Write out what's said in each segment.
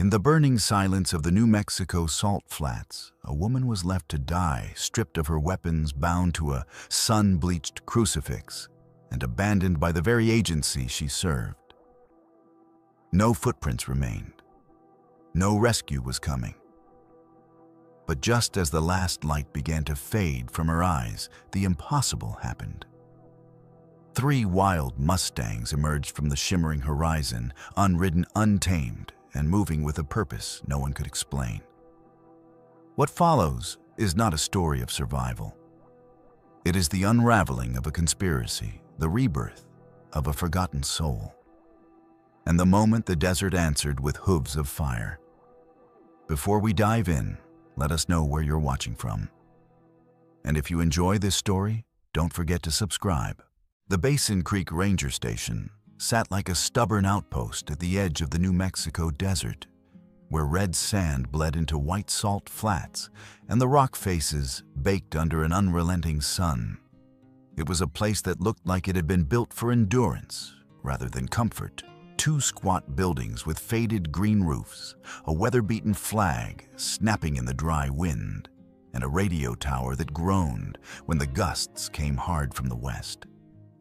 In the burning silence of the New Mexico salt flats, a woman was left to die, stripped of her weapons, bound to a sun-bleached crucifix, and abandoned by the very agency she served. No footprints remained. No rescue was coming. But just as the last light began to fade from her eyes, the impossible happened. 3 wild Mustangs emerged from the shimmering horizon, unridden, untamed, and moving with a purpose no one could explain. What follows is not a story of survival. It is the unraveling of a conspiracy, the rebirth of a forgotten soul. And the moment the desert answered with hooves of fire. Before we dive in, let us know where you're watching from. And if you enjoy this story, don't forget to subscribe. The Basin Creek Ranger Station sat like a stubborn outpost at the edge of the New Mexico desert, where red sand bled into white salt flats and the rock faces baked under an unrelenting sun. It was a place that looked like it had been built for endurance rather than comfort. 2 squat buildings with faded green roofs, a weather-beaten flag snapping in the dry wind, and a radio tower that groaned when the gusts came hard from the west.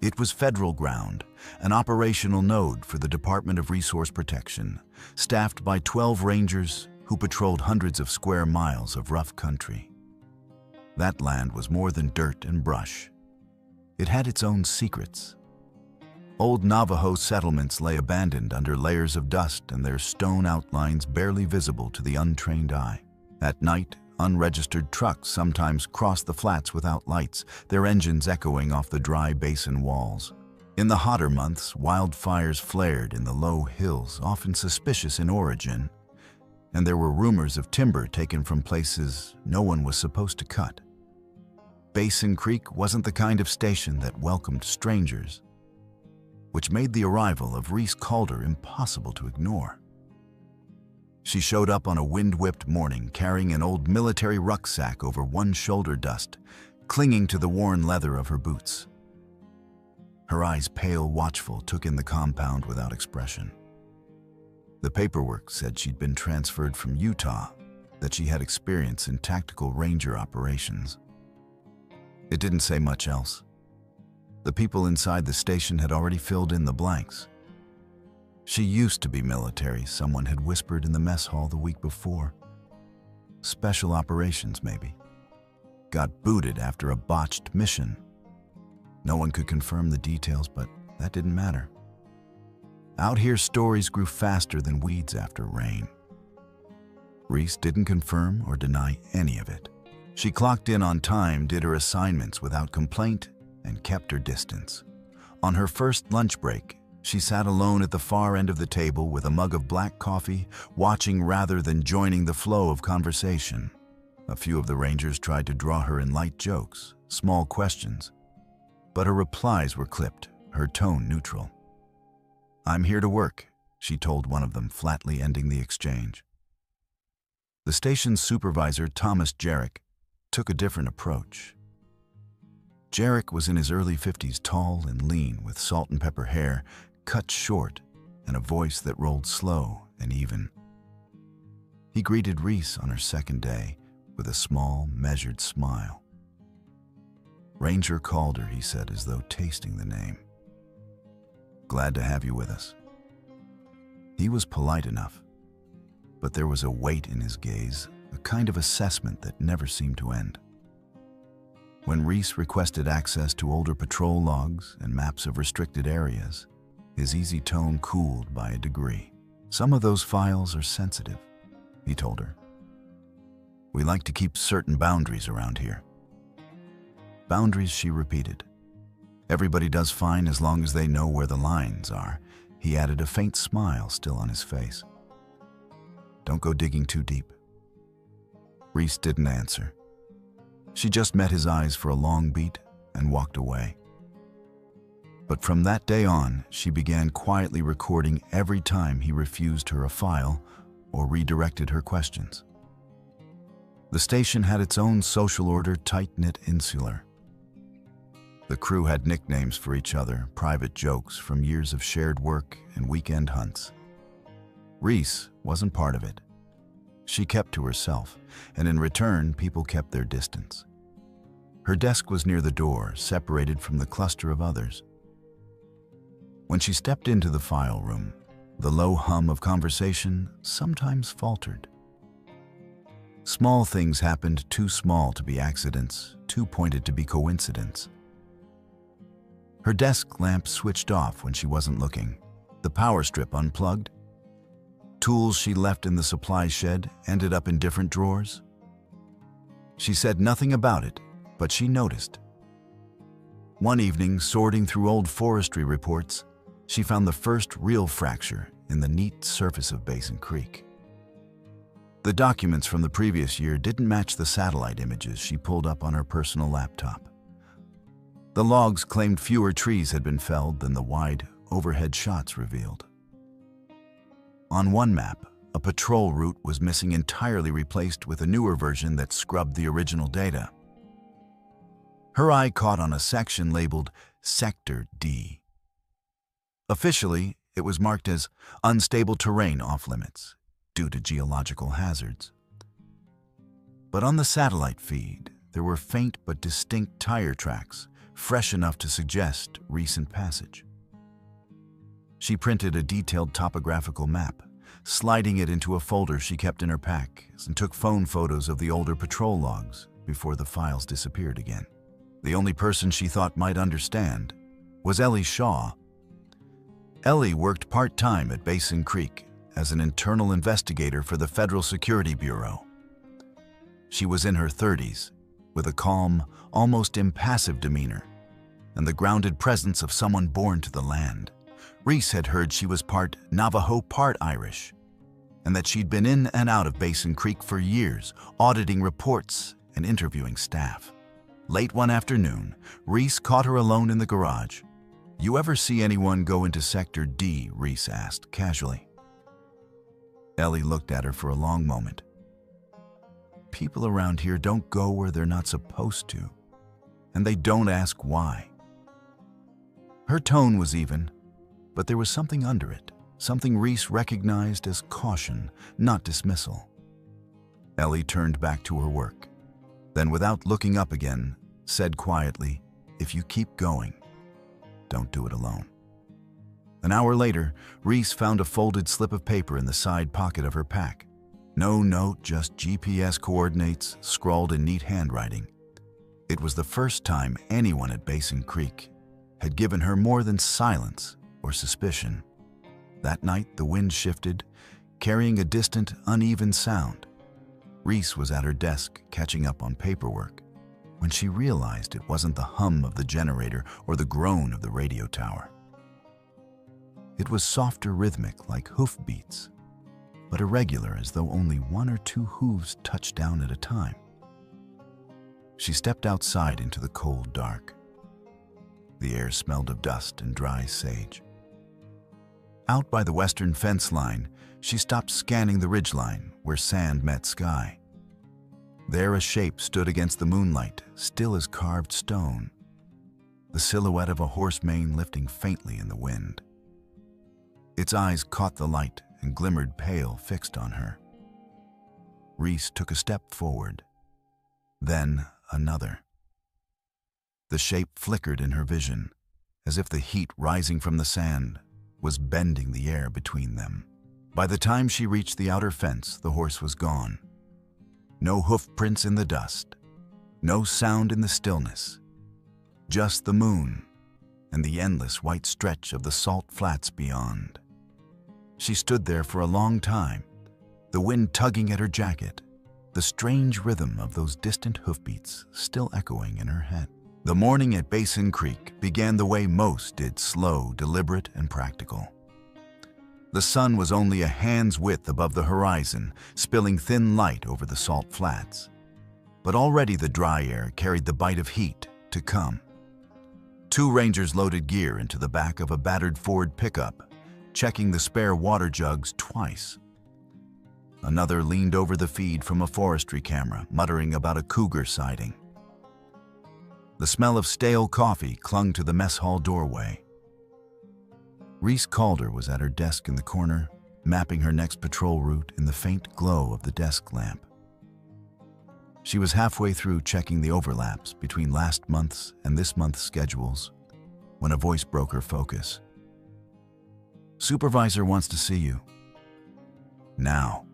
It was federal ground, an operational node for the Department of Resource Protection, staffed by 12 rangers who patrolled hundreds of square miles of rough country. That land was more than dirt and brush. It had its own secrets. Old Navajo settlements lay abandoned under layers of dust and their stone outlines barely visible to the untrained eye. At night, unregistered trucks sometimes crossed the flats without lights, their engines echoing off the dry basin walls. In the hotter months, wildfires flared in the low hills, often suspicious in origin, and there were rumors of timber taken from places no one was supposed to cut. Basin Creek wasn't the kind of station that welcomed strangers, which made the arrival of Reese Calder impossible to ignore. She showed up on a wind-whipped morning carrying an old military rucksack over one shoulder dust, clinging to the worn leather of her boots. Her eyes, pale, watchful, took in the compound without expression. The paperwork said she'd been transferred from Utah, that she had experience in tactical ranger operations. It didn't say much else. The people inside the station had already filled in the blanks. She used to be military, someone had whispered in the mess hall the week before. Special operations, maybe. Got booted after a botched mission. No one could confirm the details, but that didn't matter. Out here, stories grew faster than weeds after rain. Reese didn't confirm or deny any of it. She clocked in on time, did her assignments without complaint, and kept her distance. On her first lunch break, she sat alone at the far end of the table with a mug of black coffee, watching rather than joining the flow of conversation. A few of the rangers tried to draw her in light jokes, small questions, but her replies were clipped, her tone neutral. "I'm here to work," she told one of them, flatly ending the exchange. The station's supervisor, Thomas Jarek, took a different approach. Jarek was in his early 50s, tall and lean, with salt and pepper hair, cut short, and a voice that rolled slow and even. He greeted Reese on her second day with a small, measured smile. "Ranger Calder," he said, as though tasting the name. "Glad to have you with us." He was polite enough, but there was a weight in his gaze, a kind of assessment that never seemed to end. When Reese requested access to older patrol logs and maps of restricted areas, his easy tone cooled by a degree. "Some of those files are sensitive," he told her. "We like to keep certain boundaries around here." "Boundaries," she repeated. "Everybody does fine as long as they know where the lines are," he added, a faint smile still on his face. "Don't go digging too deep." Reese didn't answer. She just met his eyes for a long beat and walked away. But from that day on, she began quietly recording every time he refused her a file or redirected her questions. The station had its own social order, tight-knit, insular. The crew had nicknames for each other, private jokes from years of shared work and weekend hunts. Reese wasn't part of it. She kept to herself, and in return, people kept their distance. Her desk was near the door, separated from the cluster of others. When she stepped into the file room, the low hum of conversation sometimes faltered. Small things happened too small to be accidents, too pointed to be coincidence. Her desk lamp switched off when she wasn't looking, the power strip unplugged. Tools she left in the supply shed ended up in different drawers. She said nothing about it, but she noticed. One evening, sorting through old forestry reports, she found the first real fracture in the neat surface of Basin Creek. The documents from the previous year didn't match the satellite images she pulled up on her personal laptop. The logs claimed fewer trees had been felled than the wide overhead shots revealed. On one map, a patrol route was missing, entirely replaced with a newer version that scrubbed the original data. Her eye caught on a section labeled Sector D. Officially, it was marked as unstable terrain off-limits due to geological hazards. But on the satellite feed, there were faint but distinct tire tracks, fresh enough to suggest recent passage. She printed a detailed topographical map, sliding it into a folder she kept in her pack, and took phone photos of the older patrol logs before the files disappeared again. The only person she thought might understand was Ellie Shaw. Ellie worked part-time at Basin Creek as an internal investigator for the Federal Security Bureau. She was in her 30s, with a calm, almost impassive demeanor, and the grounded presence of someone born to the land. Reese had heard she was part Navajo, part Irish, and that she'd been in and out of Basin Creek for years, auditing reports and interviewing staff. Late one afternoon, Reese caught her alone in the garage. "You ever see anyone go into Sector D?" Reese asked, casually. Ellie looked at her for a long moment. "People around here don't go where they're not supposed to, and they don't ask why." Her tone was even, but there was something under it, something Reese recognized as caution, not dismissal. Ellie turned back to her work, then without looking up again, said quietly, "If you keep going, don't do it alone." An hour later, Reese found a folded slip of paper in the side pocket of her pack. No note, just GPS coordinates scrawled in neat handwriting. It was the first time anyone at Basin Creek had given her more than silence or suspicion. That night, the wind shifted, carrying a distant, uneven sound. Reese was at her desk, catching up on paperwork, when she realized it wasn't the hum of the generator or the groan of the radio tower. It was softer, rhythmic, like hoofbeats, but irregular, as though only one or two hooves touched down at a time. She stepped outside into the cold dark. The air smelled of dust and dry sage. Out by the western fence line, she stopped scanning the ridgeline where sand met sky. There a shape stood against the moonlight, still as carved stone, the silhouette of a horse mane lifting faintly in the wind. Its eyes caught the light and glimmered pale, fixed on her. Reese took a step forward, then another. The shape flickered in her vision, as if the heat rising from the sand was bending the air between them. By the time she reached the outer fence, the horse was gone. No hoof prints in the dust, no sound in the stillness, just the moon and the endless white stretch of the salt flats beyond. She stood there for a long time, the wind tugging at her jacket, the strange rhythm of those distant hoofbeats still echoing in her head. The morning at Basin Creek began the way most did, slow, deliberate, and practical. The sun was only a hand's width above the horizon, spilling thin light over the salt flats. But already the dry air carried the bite of heat to come. Two rangers loaded gear into the back of a battered Ford pickup, checking the spare water jugs twice. Another leaned over the feed from a forestry camera, muttering about a cougar sighting. The smell of stale coffee clung to the mess hall doorway. Reese Calder was at her desk in the corner, mapping her next patrol route in the faint glow of the desk lamp. She was halfway through checking the overlaps between last month's and this month's schedules when a voice broke her focus. "Supervisor wants to see you." "Now."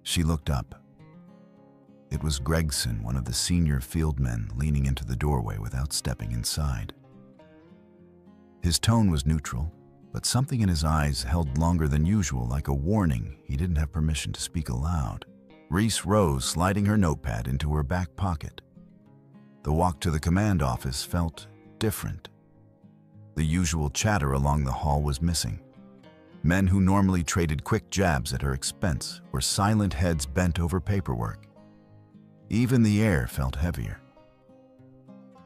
She looked up. It was Gregson, one of the senior field men, leaning into the doorway without stepping inside. His tone was neutral, but something in his eyes held longer than usual, like a warning he didn't have permission to speak aloud. Reese rose, sliding her notepad into her back pocket. The walk to the command office felt different. The usual chatter along the hall was missing. Men who normally traded quick jabs at her expense were silent heads bent over paperwork. Even the air felt heavier.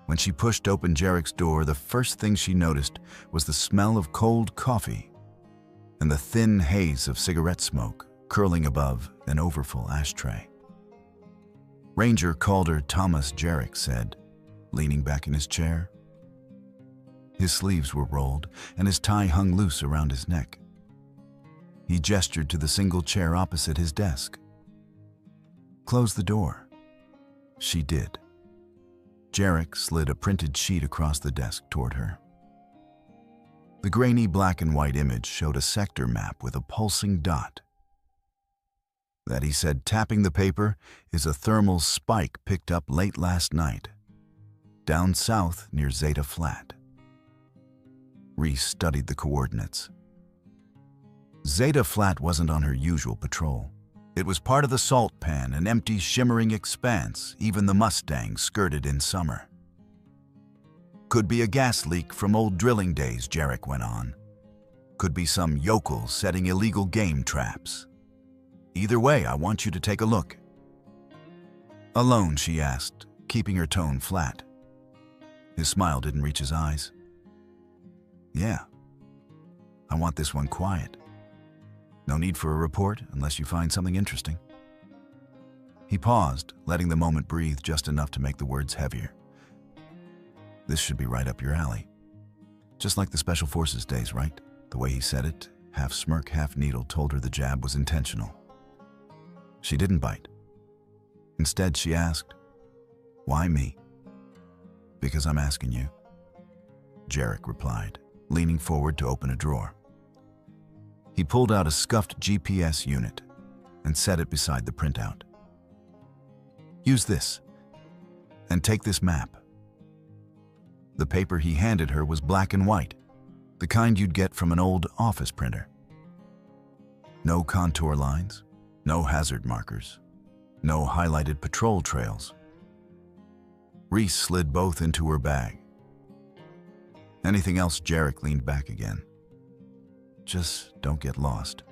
When she pushed open Jarek's door, the first thing she noticed was the smell of cold coffee and the thin haze of cigarette smoke curling above an overfull ashtray. "Ranger Calder Thomas Jarek said," leaning back in his chair. His sleeves were rolled and his tie hung loose around his neck. He gestured to the single chair opposite his desk. "Close the door." She did. Jarek slid a printed sheet across the desk toward her. The grainy black and white image showed a sector map with a pulsing dot. "That," he said, tapping the paper, "is a thermal spike picked up late last night, down south near Zeta Flat." Reese studied the coordinates. Zeta Flat wasn't on her usual patrol. It was part of the salt pan, an empty, shimmering expanse even the Mustang skirted in summer. "Could be a gas leak from old drilling days," Jarek went on. "Could be some yokel setting illegal game traps. Either way, I want you to take a look." "Alone?" she asked, keeping her tone flat. His smile didn't reach his eyes. "Yeah. I want this one quiet. No need for a report unless you find something interesting." He paused, letting the moment breathe just enough to make the words heavier. "This should be right up your alley. Just like the Special Forces days, right?" The way he said it, half smirk, half needle, told her the jab was intentional. She didn't bite. Instead, she asked, "Why me?" "Because I'm asking you," Jarek replied, leaning forward to open a drawer. He pulled out a scuffed GPS unit and set it beside the printout. "Use this, and take this map." The paper he handed her was black and white, the kind you'd get from an old office printer. No contour lines, no hazard markers, no highlighted patrol trails. Reese slid both into her bag. "Anything else?" Jarek leaned back again. "Just don't get lost."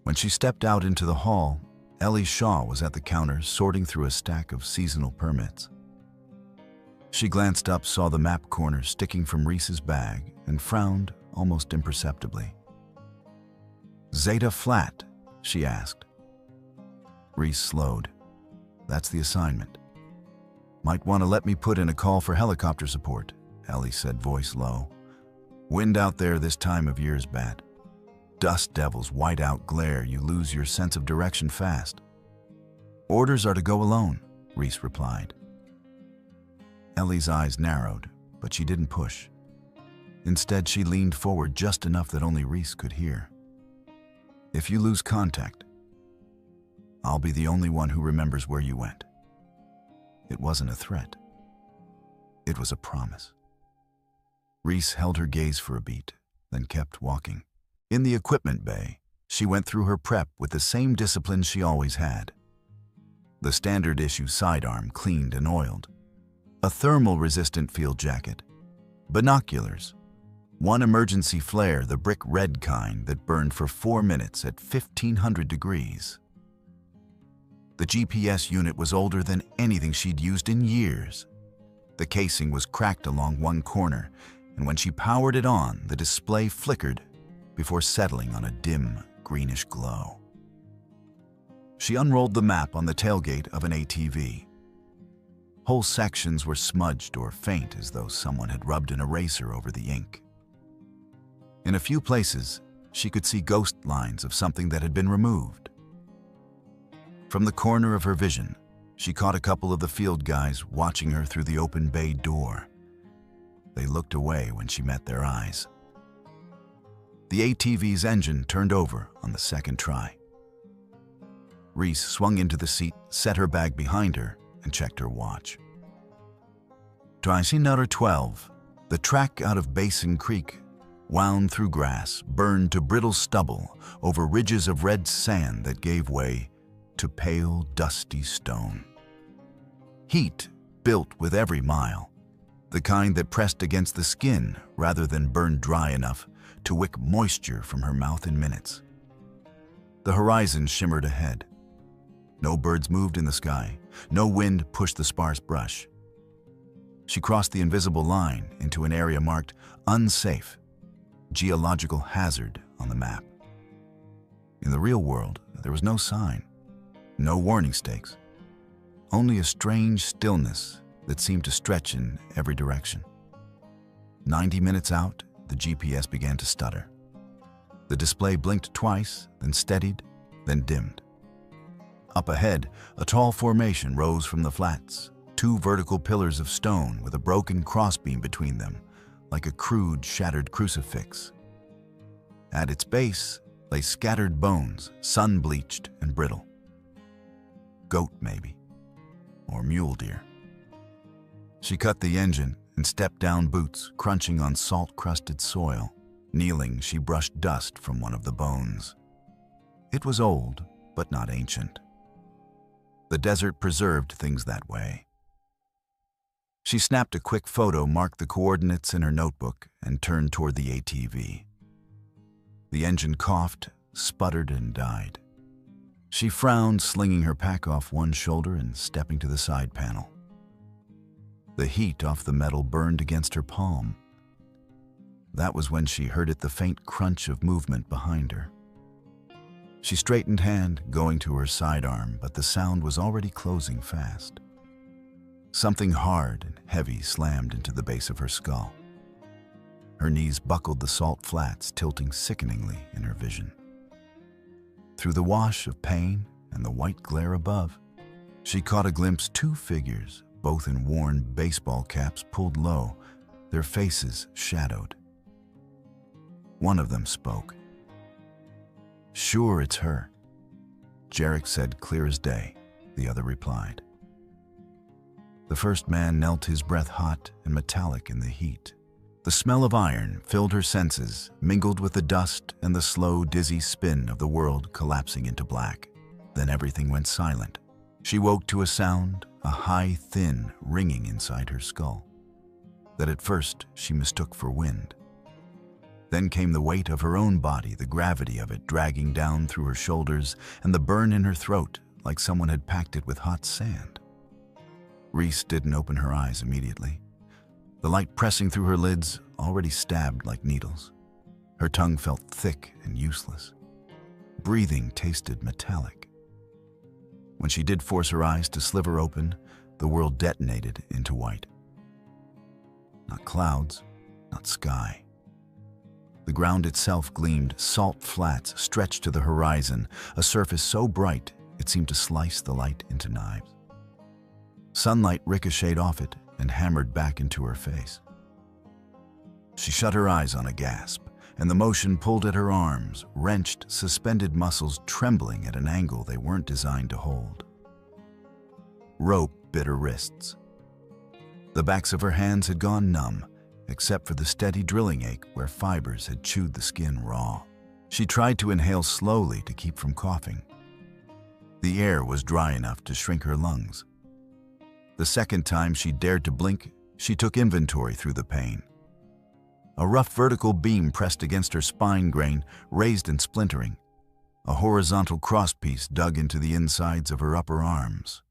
When she stepped out into the hall, Ellie Shaw was at the counter sorting through a stack of seasonal permits. She glanced up, saw the map corner sticking from Reese's bag, and frowned almost imperceptibly. "Zeta Flat?" she asked. Reese slowed. "That's the assignment." "Might want to let me put in a call for helicopter support," Ellie said, voice low. "Wind out there this time of year is bad. Dust devils, white-out glare, you lose your sense of direction fast." "Orders are to go alone," Reese replied. Ellie's eyes narrowed, but she didn't push. Instead, she leaned forward just enough that only Reese could hear. "If you lose contact, I'll be the only one who remembers where you went." It wasn't a threat. It was a promise. Reese held her gaze for a beat, then kept walking. In the equipment bay, she went through her prep with the same discipline she always had. The standard issue sidearm cleaned and oiled, a thermal-resistant field jacket, binoculars, one emergency flare, the brick red kind that burned for 4 minutes at 1,500 degrees. The GPS unit was older than anything she'd used in years. The casing was cracked along one corner, and when she powered it on, the display flickered before settling on a dim, greenish glow. She unrolled the map on the tailgate of an ATV. Whole sections were smudged or faint as though someone had rubbed an eraser over the ink. In a few places, she could see ghost lines of something that had been removed. From the corner of her vision, she caught a couple of the field guys watching her through the open bay door. They looked away when she met their eyes. The ATV's engine turned over on the second try. Reese swung into the seat, set her bag behind her, and checked her watch. Twice another 12. The track out of Basin Creek wound through grass, burned to brittle stubble over ridges of red sand that gave way to pale, dusty stone. Heat built with every mile, the kind that pressed against the skin rather than burned dry enough to wick moisture from her mouth in minutes. The horizon shimmered ahead. No birds moved in the sky. No wind pushed the sparse brush. She crossed the invisible line into an area marked unsafe, geological hazard on the map. In the real world, there was no sign, no warning stakes, only a strange stillness that seemed to stretch in every direction. 90 minutes out, the GPS began to stutter. The display blinked twice, then steadied, then dimmed. Up ahead, a tall formation rose from the flats, 2 vertical pillars of stone with a broken crossbeam between them, like a crude, shattered crucifix. At its base lay scattered bones, sun-bleached and brittle. Goat, maybe, or mule deer. She cut the engine and stepped down boots, crunching on salt-crusted soil. Kneeling, she brushed dust from one of the bones. It was old, but not ancient. The desert preserved things that way. She snapped a quick photo, marked the coordinates in her notebook, and turned toward the ATV. The engine coughed, sputtered, and died. She frowned, slinging her pack off one shoulder and stepping to the side panel. The heat off the metal burned against her palm. That was when she heard the faint crunch of movement behind her. She straightened hand, going to her sidearm, but the sound was already closing fast. Something hard and heavy slammed into the base of her skull. Her knees buckled the salt flats, tilting sickeningly in her vision. Through the wash of pain and the white glare above, she caught a glimpse 2 figures, both in worn baseball caps pulled low, their faces shadowed. One of them spoke. "Sure, it's her," Jarek said, clear as day. The other replied. The first man knelt, his breath hot and metallic in the heat. The smell of iron filled her senses, mingled with the dust and the slow, dizzy spin of the world collapsing into black. Then everything went silent. She woke to a sound, a high, thin ringing inside her skull, that at first she mistook for wind. Then came the weight of her own body, the gravity of it dragging down through her shoulders, and the burn in her throat like someone had packed it with hot sand. Reese didn't open her eyes immediately. The light pressing through her lids already stabbed like needles. Her tongue felt thick and useless. Breathing tasted metallic. When she did force her eyes to sliver open, the world detonated into white. Not clouds, not sky. The ground itself gleamed, salt flats stretched to the horizon, a surface so bright it seemed to slice the light into knives. Sunlight ricocheted off it and hammered back into her face. She shut her eyes on a gasp, and the motion pulled at her arms, wrenched suspended muscles trembling at an angle they weren't designed to hold. Rope bit her wrists. The backs of her hands had gone numb, except for the steady drilling ache where fibers had chewed the skin raw. She tried to inhale slowly to keep from coughing. The air was dry enough to shrink her lungs. The second time she dared to blink, she took inventory through the pain. A rough vertical beam pressed against her spine grain, raised and splintering. A horizontal crosspiece dug into the insides of her upper arms.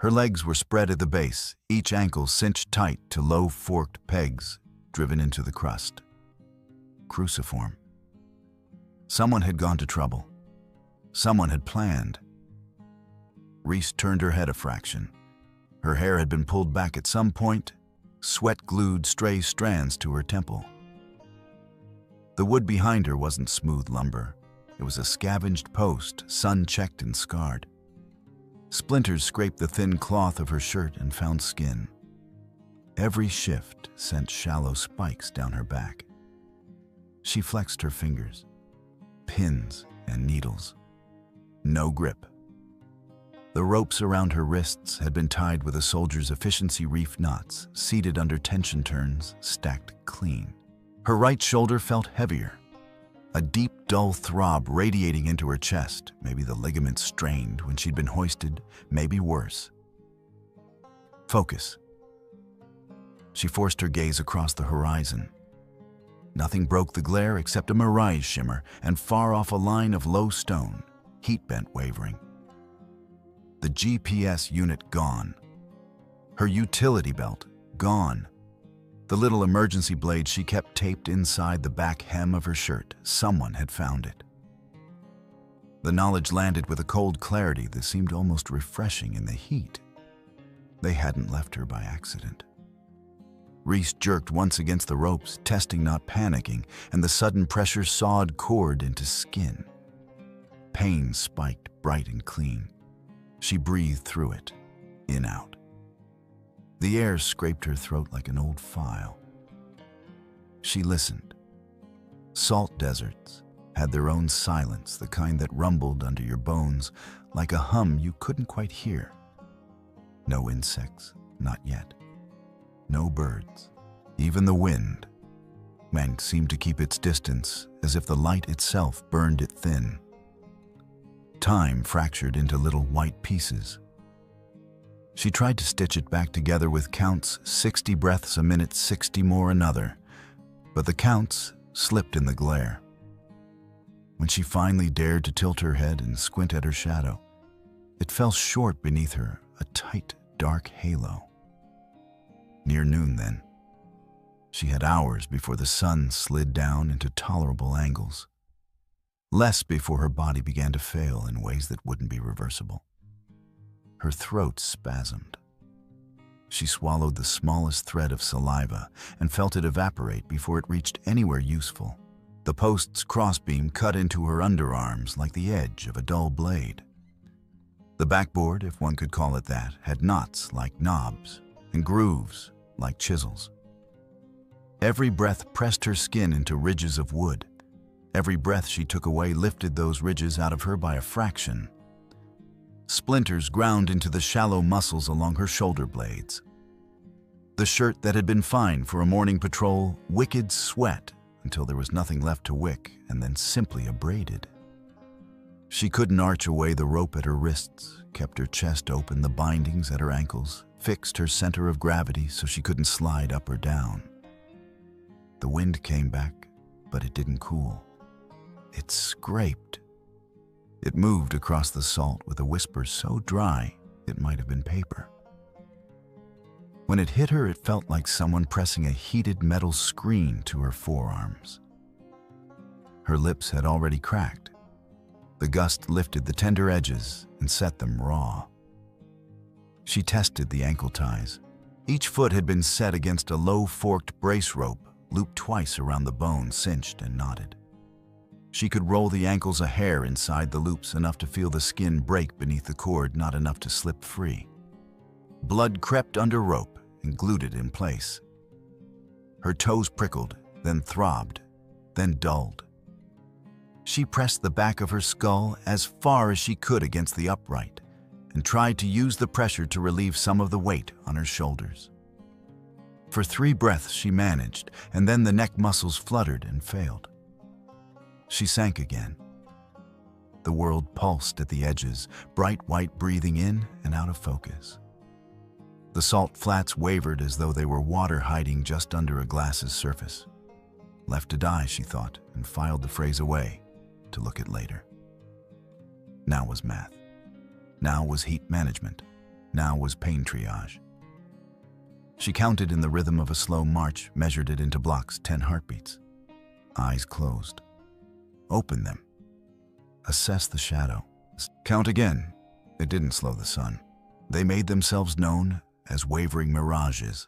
Her legs were spread at the base, each ankle cinched tight to low forked pegs driven into the crust. Cruciform. Someone had gone to trouble. Someone had planned. Reese turned her head a fraction. Her hair had been pulled back at some point, sweat glued stray strands to her temple. The wood behind her wasn't smooth lumber. It was a scavenged post, sun-checked and scarred. Splinters scraped the thin cloth of her shirt and found skin. Every shift sent shallow spikes down her back. She flexed her fingers. Pins and needles. No grip. The ropes around her wrists had been tied with a soldier's efficiency reef knots, seated under tension turns, stacked clean. Her right shoulder felt heavier. A deep, dull throb radiating into her chest, maybe the ligaments strained when she'd been hoisted, maybe worse. Focus. She forced her gaze across the horizon. Nothing broke the glare except a mirage shimmer and far off a line of low stone, heat-bent wavering. The GPS unit gone. Her utility belt gone. The little emergency blade she kept taped inside the back hem of her shirt, someone had found it. The knowledge landed with a cold clarity that seemed almost refreshing in the heat. They hadn't left her by accident. Reese jerked once against the ropes, testing not panicking, and the sudden pressure sawed cord into skin. Pain spiked bright and clean. She breathed through it, in-out. The air scraped her throat like an old file. She listened. Salt deserts had their own silence, the kind that rumbled under your bones like a hum you couldn't quite hear. No insects, not yet. No birds. Even the wind seemed to keep its distance, as if the light itself burned it thin. Time fractured into little white pieces. She tried to stitch it back together with counts, 60 breaths a minute, 60 more another, but the counts slipped in the glare. When she finally dared to tilt her head and squint at her shadow, it fell short beneath her, a tight, dark halo. Near noon, then. She had hours before the sun slid down into tolerable angles. Less before her body began to fail in ways that wouldn't be reversible. Her throat spasmed. She swallowed the smallest thread of saliva and felt it evaporate before it reached anywhere useful. The post's crossbeam cut into her underarms like the edge of a dull blade. The backboard, if one could call it that, had knots like knobs and grooves like chisels. Every breath pressed her skin into ridges of wood. Every breath she took away lifted those ridges out of her by a fraction. Splinters ground into the shallow muscles along her shoulder blades. The shirt that had been fine for a morning patrol wicked sweat until there was nothing left to wick, and then simply abraded. She couldn't arch away the rope at her wrists, kept her chest open, the bindings at her ankles, fixed her center of gravity so she couldn't slide up or down. The wind came back, but it didn't cool. It scraped. It moved across the salt with a whisper so dry it might have been paper. When it hit her, it felt like someone pressing a heated metal screen to her forearms. Her lips had already cracked. The gust lifted the tender edges and set them raw. She tested the ankle ties. Each foot had been set against a low forked brace rope, looped twice around the bone, cinched and knotted. She could roll the ankles a hair inside the loops, enough to feel the skin break beneath the cord, not enough to slip free. Blood crept under rope and glued it in place. Her toes prickled, then throbbed, then dulled. She pressed the back of her skull as far as she could against the upright and tried to use the pressure to relieve some of the weight on her shoulders. For 3 breaths she managed, and then the neck muscles fluttered and failed. She sank again. The world pulsed at the edges, bright white breathing in and out of focus. The salt flats wavered as though they were water hiding just under a glass's surface. Left to die, she thought, and filed the phrase away to look at later. Now was math. Now was heat management. Now was pain triage. She counted in the rhythm of a slow march, measured it into blocks, 10 heartbeats. Eyes closed. Open them. Assess the shadow. Count again. It didn't slow the sun. They made themselves known as wavering mirages.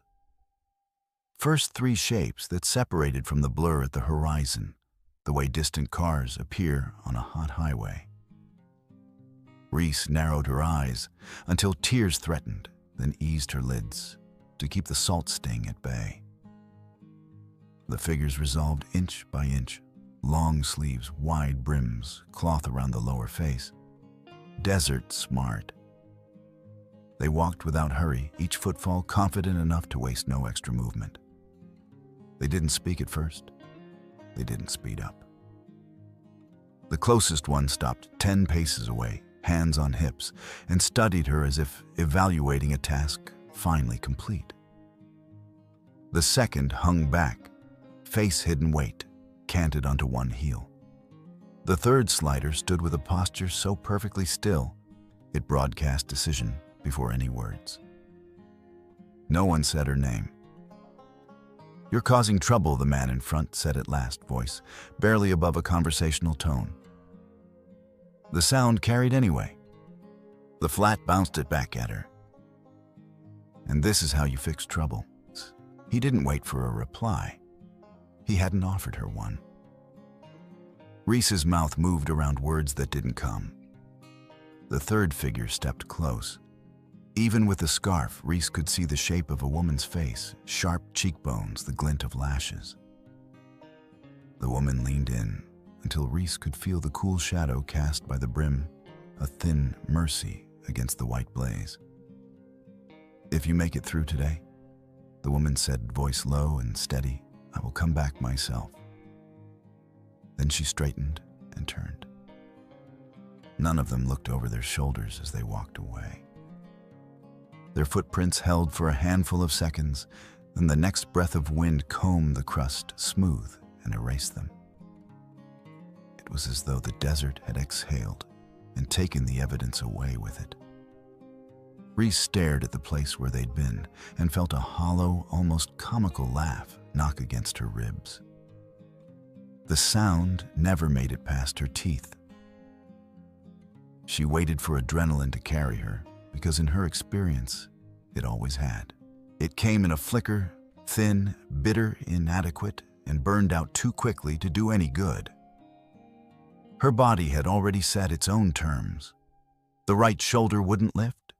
First 3 shapes that separated from the blur at the horizon. the way distant cars appear on a hot highway. Reese narrowed her eyes until tears threatened, then eased her lids to keep the salt sting at bay. The figures resolved inch by inch, long sleeves, wide brims, cloth around the lower face. Desert smart. They walked without hurry, each footfall confident enough to waste no extra movement. They didn't speak at first. They didn't speed up. The closest one stopped 10 paces away, hands on hips, and studied her as if evaluating a task finally complete. The second hung back, face hidden weight, canted onto one heel. The third slider stood with a posture so perfectly still, it broadcast decision before any words. No one said her name. "You're causing trouble," the man in front said at last, voice barely above a conversational tone. The sound carried anyway. The flat bounced it back at her. "And this is how you fix trouble." He didn't wait for a reply. He hadn't offered her one. Reese's mouth moved around words that didn't come. The third figure stepped close. Even with the scarf, Reese could see the shape of a woman's face, sharp cheekbones, the glint of lashes. The woman leaned in until Reese could feel the cool shadow cast by the brim, a thin mercy against the white blaze. "If you make it through today," the woman said, voice low and steady, "I will come back myself." Then she straightened and turned. None of them looked over their shoulders as they walked away. Their footprints held for a handful of seconds, then the next breath of wind combed the crust smooth and erased them. It was as though the desert had exhaled and taken the evidence away with it. Reese stared at the place where they'd been and felt a hollow, almost comical laugh knock against her ribs. The sound never made it past her teeth. She waited for adrenaline to carry her, because in her experience, it always had. It came in a flicker, thin, bitter, inadequate, and burned out too quickly to do any good. Her body had already set its own terms. The right shoulder wouldn't lift.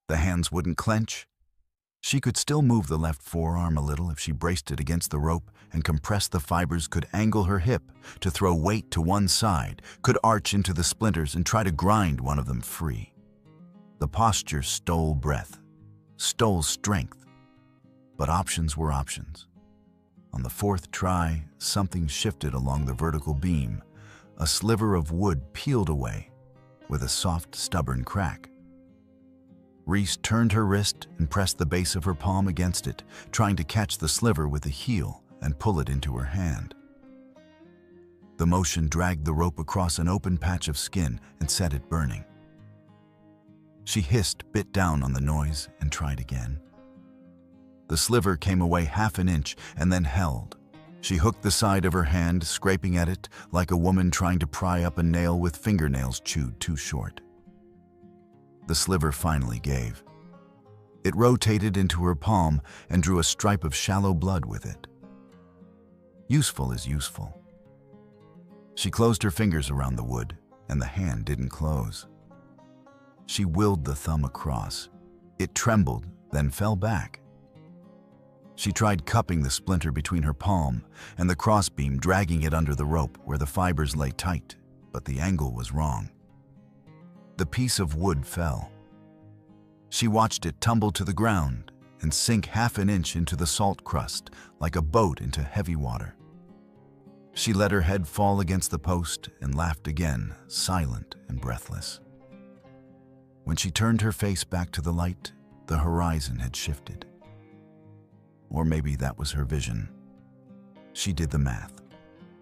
The hands wouldn't clench. She could still move the left forearm a little if she braced it against the rope and compressed the fibers, could angle her hip to throw weight to one side, could arch into the splinters and try to grind one of them free. The posture stole breath, stole strength, but options were options. On the fourth try, something shifted along the vertical beam. A sliver of wood peeled away with a soft, stubborn crack. Reese turned her wrist and pressed the base of her palm against it, trying to catch the sliver with the heel and pull it into her hand. The motion dragged the rope across an open patch of skin and set it burning. She hissed, bit down on the noise, and tried again. The sliver came away half an inch and then held. She hooked the side of her hand, scraping at it like a woman trying to pry up a nail with fingernails chewed too short. The sliver finally gave. It rotated into her palm and drew a stripe of shallow blood with it. Useful is useful. She closed her fingers around the wood, and the hand didn't close. She willed the thumb across. It trembled, then fell back. She tried cupping the splinter between her palm and the crossbeam, dragging it under the rope where the fibers lay tight, but the angle was wrong. The piece of wood fell. She watched it tumble to the ground and sink half an inch into the salt crust like a boat into heavy water. She let her head fall against the post and laughed again, silent and breathless. When she turned her face back to the light, the horizon had shifted. Or maybe that was her vision. She did the math.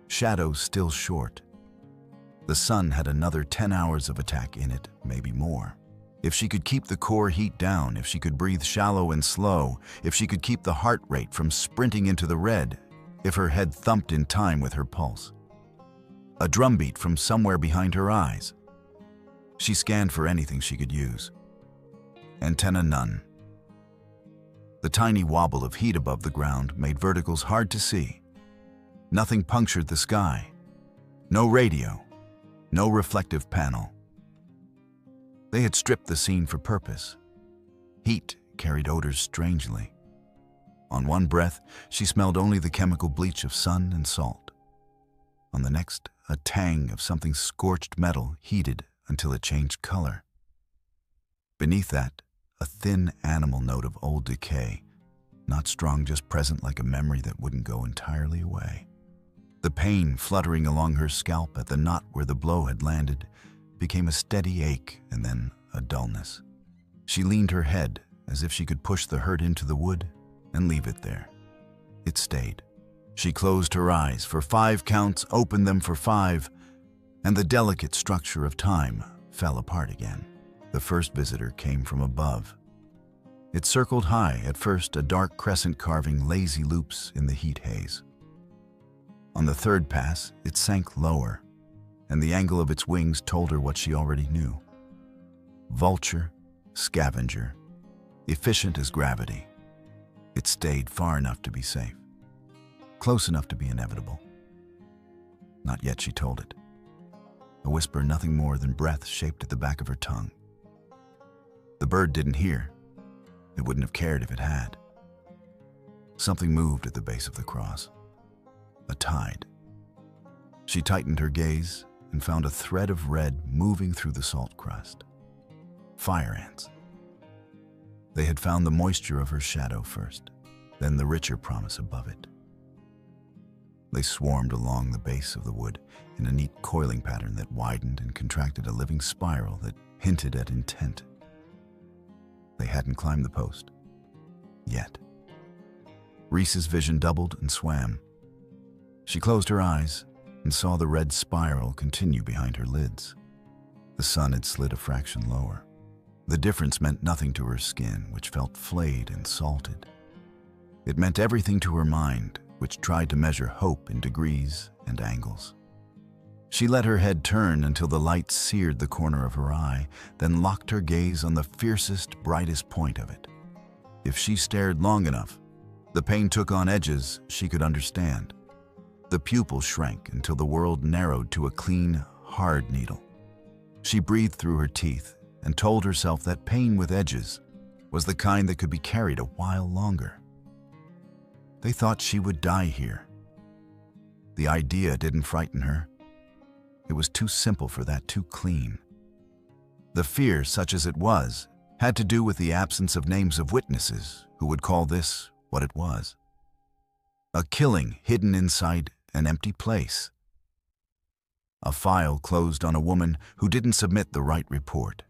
Shadows still short. The sun had another 10 hours of attack in it, maybe more. If she could keep the core heat down, if she could breathe shallow and slow, if she could keep the heart rate from sprinting into the red, if her head thumped in time with her pulse. A drumbeat from somewhere behind her eyes. She scanned for anything she could use. Antenna none. The tiny wobble of heat above the ground made verticals hard to see. Nothing punctured the sky. No radio, no reflective panel. They had stripped the scene for purpose. Heat carried odors strangely. On one breath, she smelled only the chemical bleach of sun and salt. On the next, a tang of something scorched metal heated until it changed color. Beneath that, a thin animal note of old decay, not strong, just present like a memory that wouldn't go entirely away. The pain fluttering along her scalp at the knot where the blow had landed became a steady ache and then a dullness. She leaned her head as if she could push the hurt into the wood and leave it there. It stayed. She closed her eyes for 5 counts, opened them for 5, and the delicate structure of time fell apart again. The first visitor came from above. It circled high, at first a dark crescent carving lazy loops in the heat haze. On the third pass, it sank lower, and the angle of its wings told her what she already knew. Vulture, scavenger, efficient as gravity. It stayed far enough to be safe, close enough to be inevitable. Not yet, she told it. A whisper nothing more than breath shaped at the back of her tongue. The bird didn't hear. It wouldn't have cared if it had. Something moved at the base of the cross. A tide. She tightened her gaze and found a thread of red moving through the salt crust. Fire ants. They had found the moisture of her shadow first, then the richer promise above it. They swarmed along the base of the wood in a neat coiling pattern that widened and contracted a living spiral that hinted at intent. They hadn't climbed the post. Yet. Reese's vision doubled and swam. She closed her eyes and saw the red spiral continue behind her lids. The sun had slid a fraction lower. The difference meant nothing to her skin, which felt flayed and salted. It meant everything to her mind, which tried to measure hope in degrees and angles. She let her head turn until the light seared the corner of her eye, then locked her gaze on the fiercest, brightest point of it. If she stared long enough, the pain took on edges she could understand. The pupil shrank until the world narrowed to a clean, hard needle. She breathed through her teeth and told herself that pain with edges was the kind that could be carried a while longer. They thought she would die here. The idea didn't frighten her. It was too simple for that, too clean. The fear, such as it was, had to do with the absence of names of witnesses who would call this what it was. A killing hidden inside an empty place. A file closed on a woman who didn't submit the right report.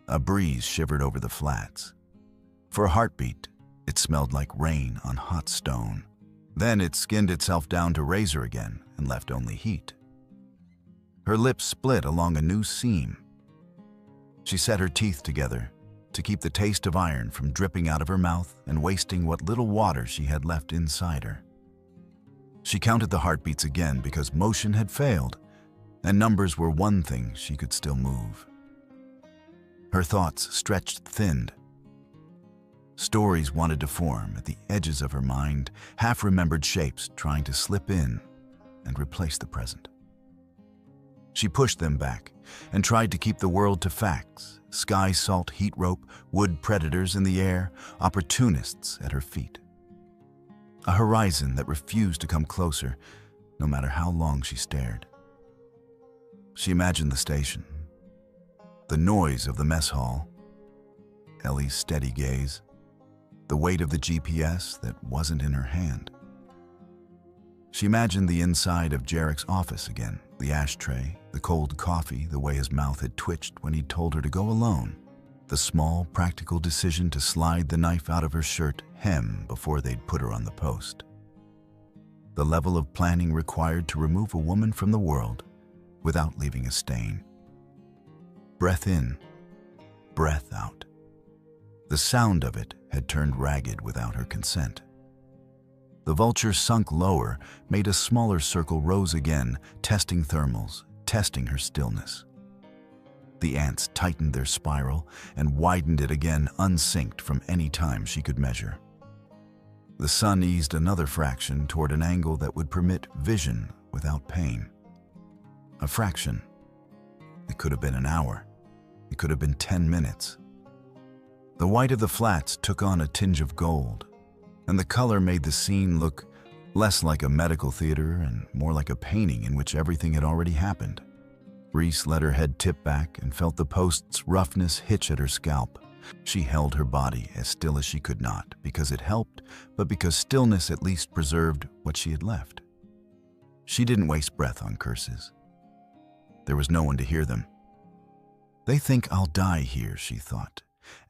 A breeze shivered over the flats. For a heartbeat, it smelled like rain on hot stone. Then it skinned itself down to razor again and left only heat. Her lips split along a new seam. She set her teeth together to keep the taste of iron from dripping out of her mouth and wasting what little water she had left inside her. She counted the heartbeats again because motion had failed, and numbers were one thing she could still move. Her thoughts stretched thinned. Stories wanted to form at the edges of her mind, half-remembered shapes trying to slip in and replace the present. She pushed them back and tried to keep the world to facts: sky salt, heat rope, wood predators in the air, opportunists at her feet. A horizon that refused to come closer, no matter how long she stared. She imagined the station, the noise of the mess hall, Ellie's steady gaze, the weight of the GPS that wasn't in her hand. She imagined the inside of Jarek's office again, the ashtray, the cold coffee, the way his mouth had twitched when he'd told her to go alone, the small, practical decision to slide the knife out of her shirt hem before they'd put her on the post. The level of planning required to remove a woman from the world without leaving a stain. Breath in, breath out. The sound of it had turned ragged without her consent. The vulture sunk lower, made a smaller circle, rose again, testing thermals, testing her stillness. The ants tightened their spiral and widened it again, unsynced from any time she could measure. The sun eased another fraction toward an angle that would permit vision without pain. a fraction. It could have been an hour. It could have been 10 minutes. The white of the flats took on a tinge of gold, and the color made the scene look less like a medical theater and more like a painting in which everything had already happened. Reese let her head tip back and felt the post's roughness hitch at her scalp. She held her body as still as she could, not because it helped, but because stillness at least preserved what she had left. She didn't waste breath on curses. There was no one to hear them. They think I'll die here, she thought,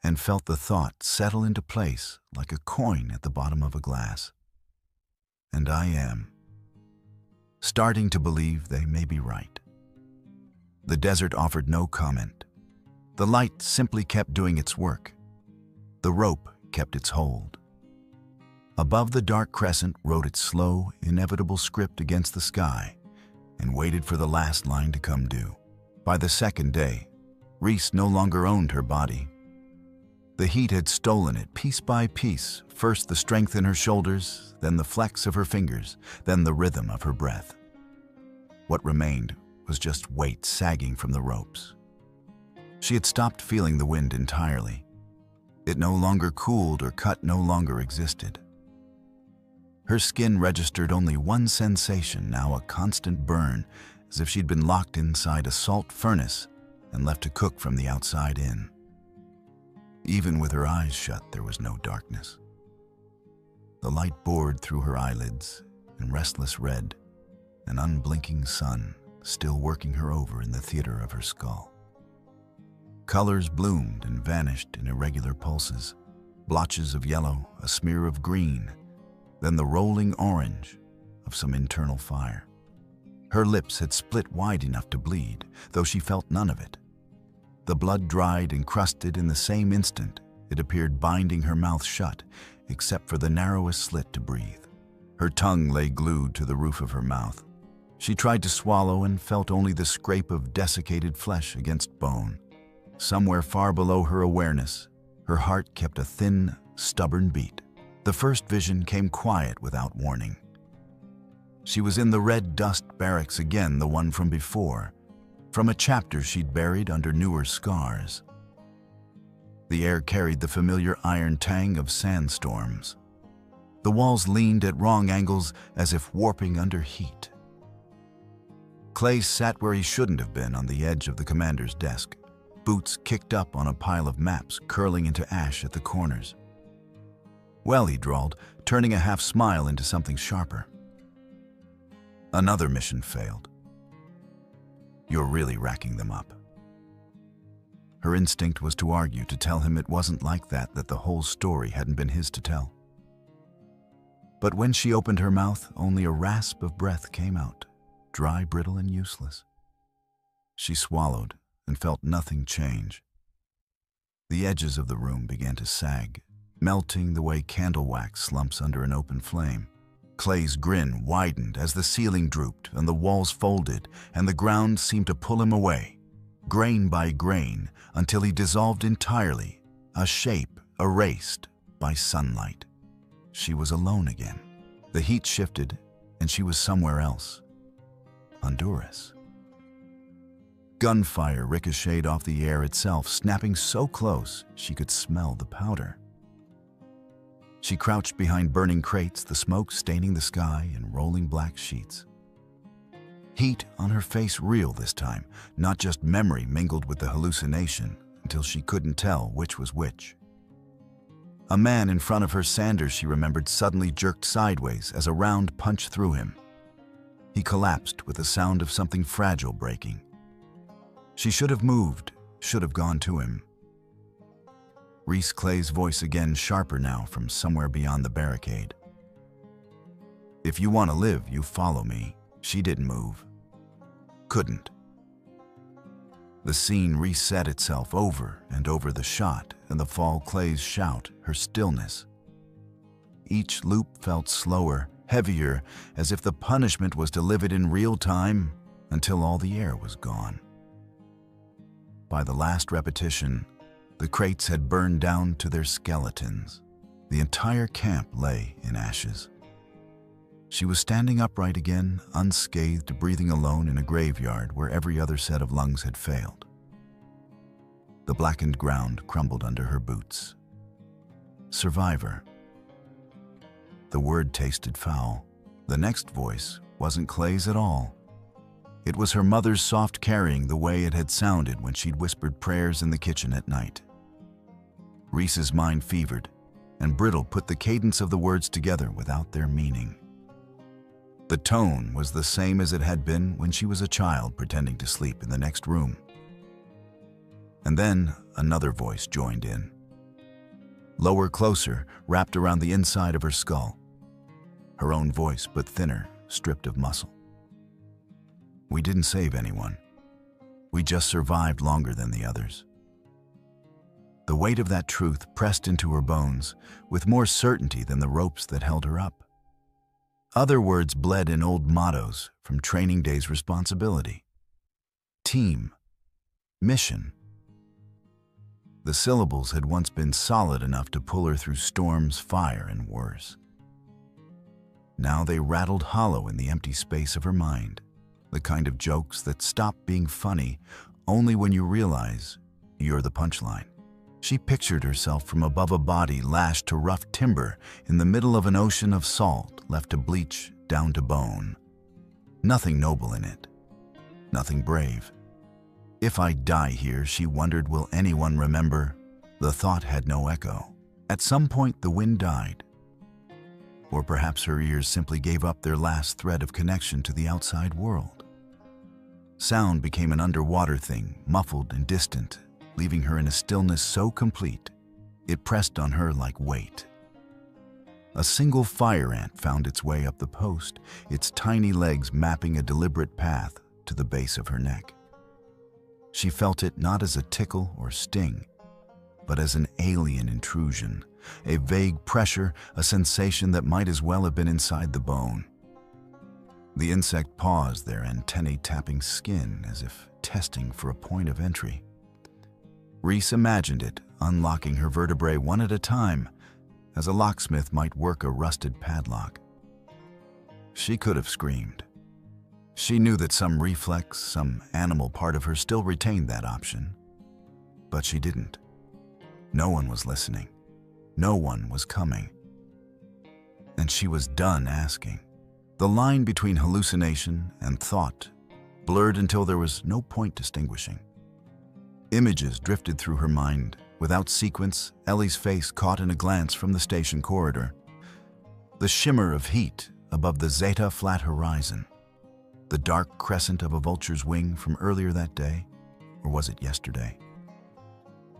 and felt the thought settle into place like a coin at the bottom of a glass. And I am starting to believe they may be right. The desert offered no comment. The light simply kept doing its work. The rope kept its hold. Above the dark crescent wrote its slow, inevitable script against the sky and waited for the last line to come due. By the second day, Reese no longer owned her body. The heat had stolen it piece by piece, first the strength in her shoulders, then the flex of her fingers, then the rhythm of her breath. What remained was just weight sagging from the ropes. She had stopped feeling the wind entirely. It no longer cooled, or cut no longer existed. Her skin registered only one sensation, now a constant burn, as if she'd been locked inside a salt furnace and left to cook from the outside in. Even with her eyes shut, there was no darkness. The light bored through her eyelids in restless red, an unblinking sun still working her over in the theater of her skull. Colors bloomed and vanished in irregular pulses, blotches of yellow, a smear of green, then the rolling orange of some internal fire. Her lips had split wide enough to bleed, though she felt none of it. The blood dried and crusted in the same instant. It appeared binding her mouth shut, except for the narrowest slit to breathe. Her tongue lay glued to the roof of her mouth. She tried to swallow and felt only the scrape of desiccated flesh against bone. Somewhere far below her awareness, her heart kept a thin, stubborn beat. The first vision came quiet without warning. She was in the red dust barracks again, the one from before, from a chapter she'd buried under newer scars. The air carried the familiar iron tang of sandstorms. The walls leaned at wrong angles as if warping under heat. Clay sat where he shouldn't have been, on the edge of the commander's desk, boots kicked up on a pile of maps curling into ash at the corners. "Well," he drawled, turning a half smile into something sharper. "Another mission failed. You're really racking them up." Her instinct was to argue, to tell him it wasn't like that the whole story hadn't been his to tell. But when she opened her mouth, only a rasp of breath came out, dry, brittle, and useless. She swallowed and felt nothing change. The edges of the room began to sag, melting the way candle wax slumps under an open flame. Clay's grin widened as the ceiling drooped and the walls folded, and the ground seemed to pull him away, grain by grain, until he dissolved entirely, a shape erased by sunlight. She was alone again. The heat shifted, and she was somewhere else. Honduras. Gunfire ricocheted off the air itself, snapping so close she could smell the powder. She crouched behind burning crates, the smoke staining the sky in rolling black sheets. Heat on her face real this time, not just memory mingled with the hallucination, until she couldn't tell which was which. A man in front of her, Sanders, she remembered, suddenly jerked sideways as a round punched through him. He collapsed with the sound of something fragile breaking. She should have moved, should have gone to him. Reese Clay's voice again, sharper now from somewhere beyond the barricade. "If you want to live, you follow me." She didn't move. Couldn't. The scene reset itself over and over, the shot and the fall, Clay's shout, her stillness. Each loop felt slower, heavier, as if the punishment was to live it in real time until all the air was gone. By the last repetition, the crates had burned down to their skeletons. The entire camp lay in ashes. She was standing upright again, unscathed, breathing alone in a graveyard where every other set of lungs had failed. The blackened ground crumbled under her boots. Survivor. The word tasted foul. The next voice wasn't Clay's at all. It was her mother's soft carrying, the way it had sounded when she'd whispered prayers in the kitchen at night. Reese's mind fevered, and Brittle put the cadence of the words together without their meaning. The tone was the same as it had been when she was a child pretending to sleep in the next room. And then another voice joined in. Lower, closer, wrapped around the inside of her skull. Her own voice, but thinner, stripped of muscle. We didn't save anyone. We just survived longer than the others. The weight of that truth pressed into her bones with more certainty than the ropes that held her up. Other words bled in old mottos from training day's responsibility. Team. Mission. The syllables had once been solid enough to pull her through storms, fire, and worse. Now they rattled hollow in the empty space of her mind, the kind of jokes that stop being funny only when you realize you're the punchline. She pictured herself from above a body lashed to rough timber in the middle of an ocean of salt left to bleach down to bone. Nothing noble in it. Nothing brave. If I die here, she wondered, will anyone remember? The thought had no echo. At some point, the wind died. Or perhaps her ears simply gave up their last thread of connection to the outside world. Sound became an underwater thing, muffled and distant, leaving her in a stillness so complete, it pressed on her like weight. A single fire ant found its way up the post, its tiny legs mapping a deliberate path to the base of her neck. She felt it not as a tickle or sting, but as an alien intrusion, a vague pressure, a sensation that might as well have been inside the bone. The insect paused, their antennae tapping skin as if testing for a point of entry. Reese imagined it, unlocking her vertebrae one at a time, as a locksmith might work a rusted padlock. She could have screamed. She knew that some reflex, some animal part of her still retained that option. But she didn't. No one was listening. No one was coming. And she was done asking. The line between hallucination and thought blurred until there was no point distinguishing. Images drifted through her mind. Without sequence, Ellie's face caught in a glance from the station corridor. The shimmer of heat above the Zeta flat horizon. The dark crescent of a vulture's wing from earlier that day, or was it yesterday?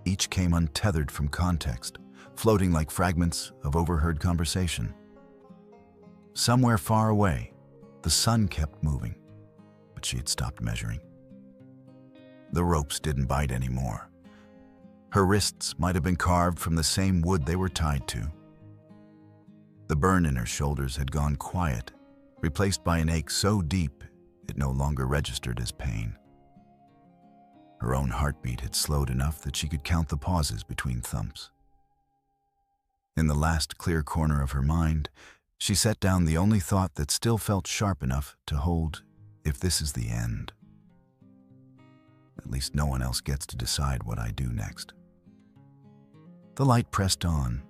Each came untethered from context, floating like fragments of overheard conversation. Somewhere far away, the sun kept moving, but she had stopped measuring. The ropes didn't bite anymore. Her wrists might have been carved from the same wood they were tied to. The burn in her shoulders had gone quiet, replaced by an ache so deep it no longer registered as pain. Her own heartbeat had slowed enough that she could count the pauses between thumps. In the last clear corner of her mind, she set down the only thought that still felt sharp enough to hold, if this is the end. At least no one else gets to decide what I do next. The light pressed on.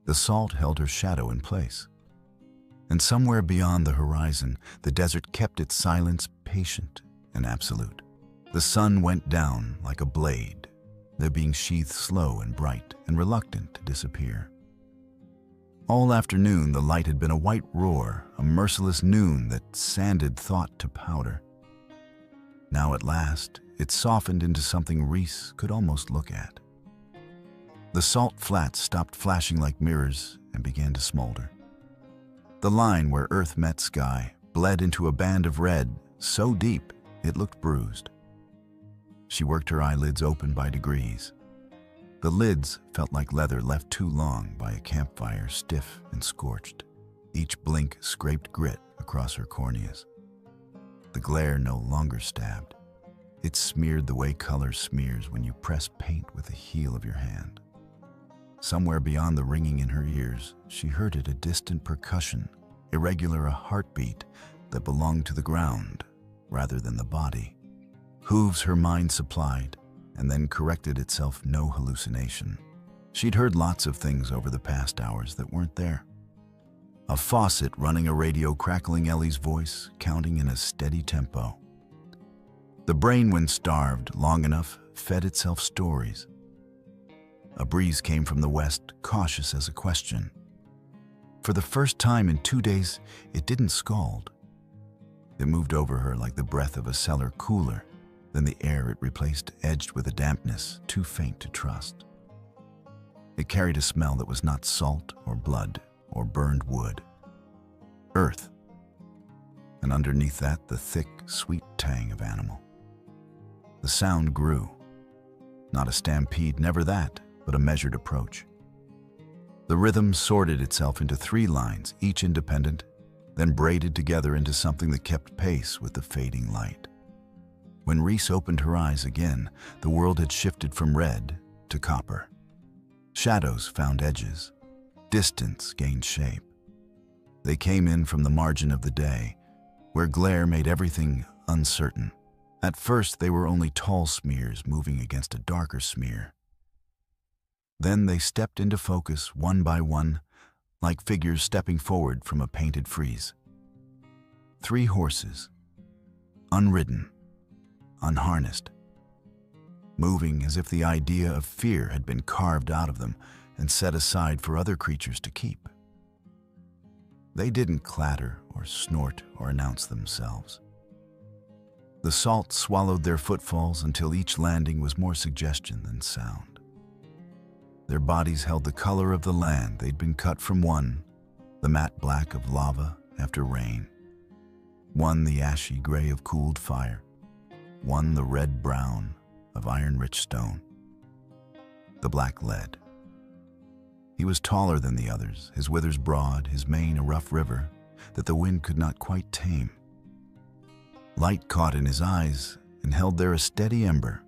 The salt held her shadow in place. And somewhere beyond the horizon, the desert kept its silence patient and absolute. The sun went down like a blade, there being sheathed slow and bright and reluctant to disappear. All afternoon, the light had been a white roar, a merciless noon that sanded thought to powder. Now at last, it softened into something Reese could almost look at. The salt flats stopped flashing like mirrors and began to smolder. The line where earth met sky bled into a band of red so deep it looked bruised. She worked her eyelids open by degrees. The lids felt like leather left too long by a campfire, stiff and scorched. Each blink scraped grit across her corneas. The glare no longer stabbed. It smeared the way color smears when you press paint with the heel of your hand. Somewhere beyond the ringing in her ears, she heard it, a distant percussion, irregular a heartbeat that belonged to the ground rather than the body. Hooves her mind supplied, and then corrected itself no hallucination. She'd heard lots of things over the past hours that weren't there. A faucet running a radio crackling Ellie's voice, counting in a steady tempo. The brain, when starved long enough, fed itself stories. A breeze came from the west, cautious as a question. For the first time in 2 days, it didn't scald. It moved over her like the breath of a cellar cooler than the air it replaced, edged with a dampness too faint to trust. It carried a smell that was not salt or blood or burned wood. Earth. And underneath that, the thick, sweet tang of animal. The sound grew. Not a stampede, never that, but a measured approach. The rhythm sorted itself into 3 lines, each independent, then braided together into something that kept pace with the fading light. When Reese opened her eyes again, the world had shifted from red to copper. Shadows found edges. Distance gained shape. They came in from the margin of the day, where glare made everything uncertain. At first, they were only tall smears moving against a darker smear. Then they stepped into focus one by one, like figures stepping forward from a painted frieze. 3 horses, unridden, unharnessed, moving as if the idea of fear had been carved out of them and set aside for other creatures to keep. They didn't clatter or snort or announce themselves. The salt swallowed their footfalls until each landing was more suggestion than sound. Their bodies held the color of the land they'd been cut from, one, the matte black of lava after rain, one the ashy gray of cooled fire, one the red-brown of iron-rich stone. The black lead. He was taller than the others, his withers broad, his mane a rough river that the wind could not quite tame. Light caught in his eyes and held there a steady ember.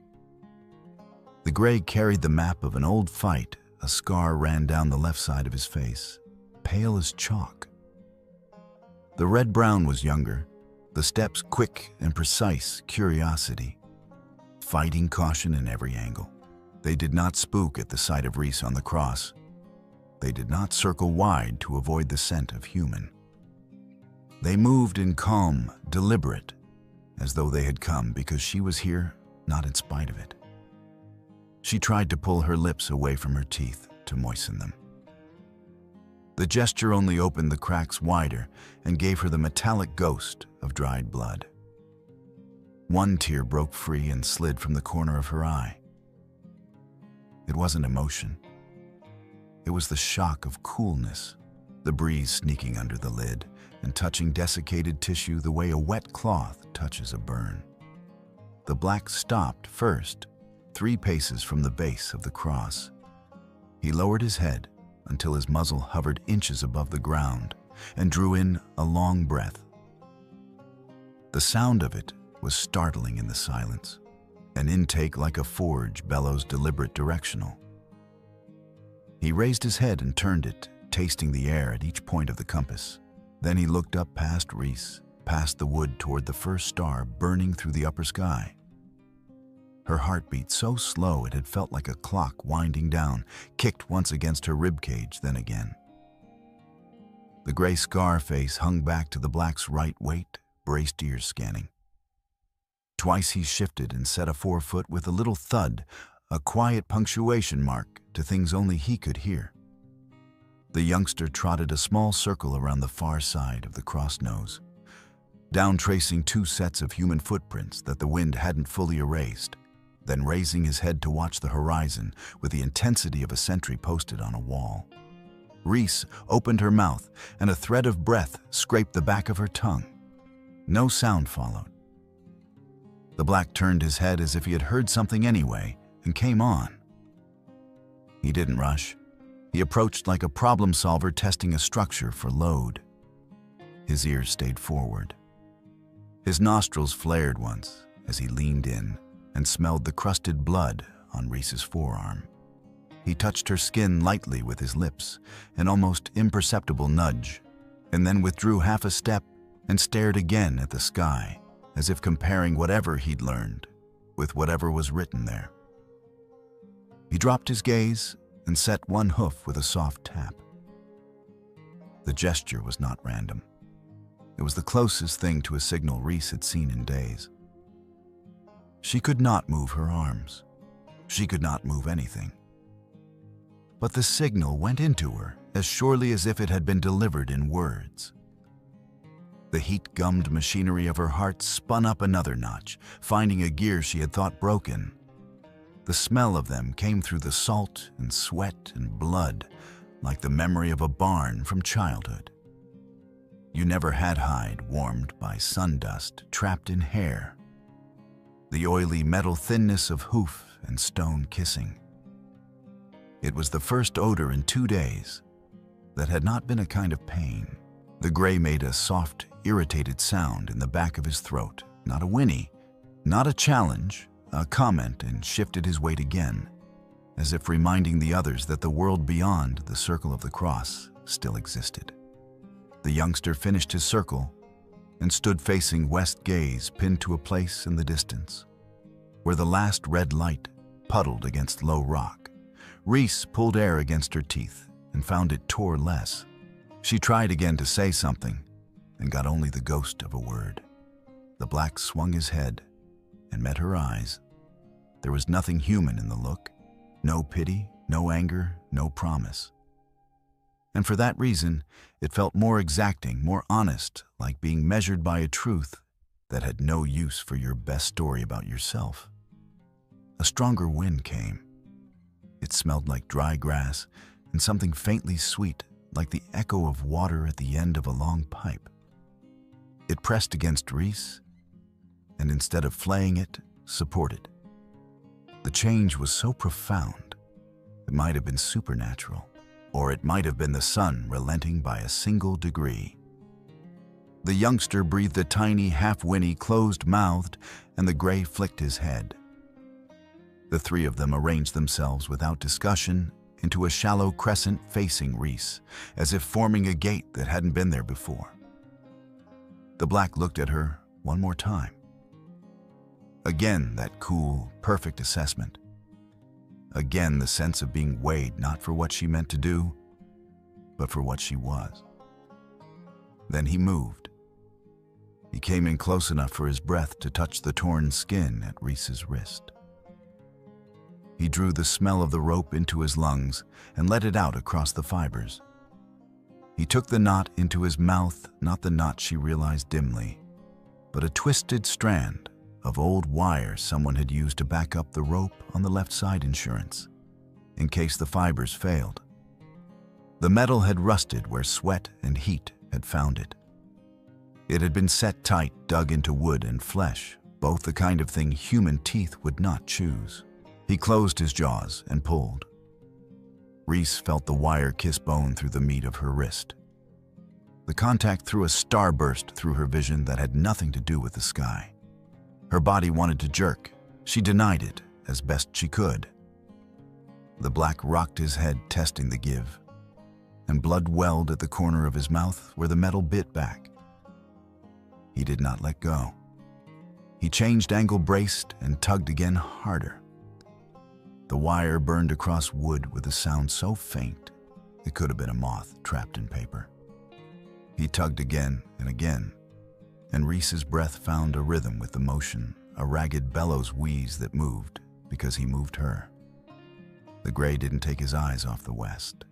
The gray carried the map of an old fight. A scar ran down the left side of his face, pale as chalk. The red-brown was younger, the steps quick and precise, curiosity, fighting caution in every angle. They did not spook at the sight of Reese on the cross. They did not circle wide to avoid the scent of human. They moved in calm, deliberate, as though they had come because she was here, not in spite of it. She tried to pull her lips away from her teeth to moisten them. The gesture only opened the cracks wider and gave her the metallic ghost of dried blood. One tear broke free and slid from the corner of her eye. It wasn't emotion. It was the shock of coolness, the breeze sneaking under the lid and touching desiccated tissue the way a wet cloth touches a burn. The black stopped first, 3 paces from the base of the cross. He lowered his head until his muzzle hovered inches above the ground and drew in a long breath. The sound of it was startling in the silence, an intake like a forge bellows deliberate directional. He raised his head and turned it, tasting the air at each point of the compass. Then he looked up past Reese, past the wood toward the first star burning through the upper sky. Her heartbeat so slow it had felt like a clock winding down, kicked once against her ribcage, then again. The gray scar face hung back to the black's right weight, braced ears scanning. Twice he shifted and set a forefoot with a little thud, a quiet punctuation mark to things only he could hear. The youngster trotted a small circle around the far side of the cross nose, down tracing 2 sets of human footprints that the wind hadn't fully erased, then raising his head to watch the horizon with the intensity of a sentry posted on a wall. Reese opened her mouth, and a thread of breath scraped the back of her tongue. No sound followed. The black turned his head as if he had heard something anyway and came on. He didn't rush. He approached like a problem solver testing a structure for load. His ears stayed forward. His nostrils flared once as he leaned in and smelled the crusted blood on Reese's forearm. He touched her skin lightly with his lips, an almost imperceptible nudge, and then withdrew half a step and stared again at the sky, as if comparing whatever he'd learned with whatever was written there. He dropped his gaze and set one hoof with a soft tap. The gesture was not random. It was the closest thing to a signal Reese had seen in days. She could not move her arms. She could not move anything. But the signal went into her as surely as if it had been delivered in words. The heat-gummed machinery of her heart spun up another notch, finding a gear she had thought broken. The smell of them came through the salt and sweat and blood, like the memory of a barn from childhood. You never had hide warmed by sundust trapped in hair. The oily metal thinness of hoof and stone kissing. It was the first odor in 2 days that had not been a kind of pain. The gray made a soft, irritated sound in the back of his throat, not a whinny, not a challenge, a comment, and shifted his weight again, as if reminding the others that the world beyond the circle of the cross still existed. The youngster finished his circle and stood facing west gaze, pinned to a place in the distance, where the last red light puddled against low rock. Reese pulled air against her teeth and found it tore less. She tried again to say something and got only the ghost of a word. The black swung his head and met her eyes. There was nothing human in the look, no pity, no anger, no promise. And for that reason, it felt more exacting, more honest, like being measured by a truth that had no use for your best story about yourself. A stronger wind came. It smelled like dry grass and something faintly sweet, like the echo of water at the end of a long pipe. It pressed against Reese, and instead of flaying it, supported. The change was so profound, it might have been supernatural. Or it might have been the sun relenting by a single degree. The youngster breathed a tiny, half-whinny, closed-mouthed, and the gray flicked his head. The three of them arranged themselves without discussion into a shallow crescent facing Reese, as if forming a gate that hadn't been there before. The black looked at her one more time. Again, that cool, perfect assessment. Again, the sense of being weighed not for what she meant to do, but for what she was. Then he moved. He came in close enough for his breath to touch the torn skin at Reese's wrist. He drew the smell of the rope into his lungs and let it out across the fibers. He took the knot into his mouth, not the knot she realized dimly, but a twisted strand of old wire someone had used to back up the rope on the left side insurance, in case the fibers failed. The metal had rusted where sweat and heat had found it. It had been set tight, dug into wood and flesh, both the kind of thing human teeth would not choose. He closed his jaws and pulled. Reese felt the wire kiss bone through the meat of her wrist. The contact threw a starburst through her vision that had nothing to do with the sky. Her body wanted to jerk. She denied it as best she could. The black rocked his head, testing the give, and blood welled at the corner of his mouth where the metal bit back. He did not let go. He changed angle, braced, and tugged again harder. The wire burned across wood with a sound so faint it could have been a moth trapped in paper. He tugged again and again, and Reese's breath found a rhythm with the motion, a ragged bellows wheeze that moved because he moved her. The gray didn't take his eyes off the west.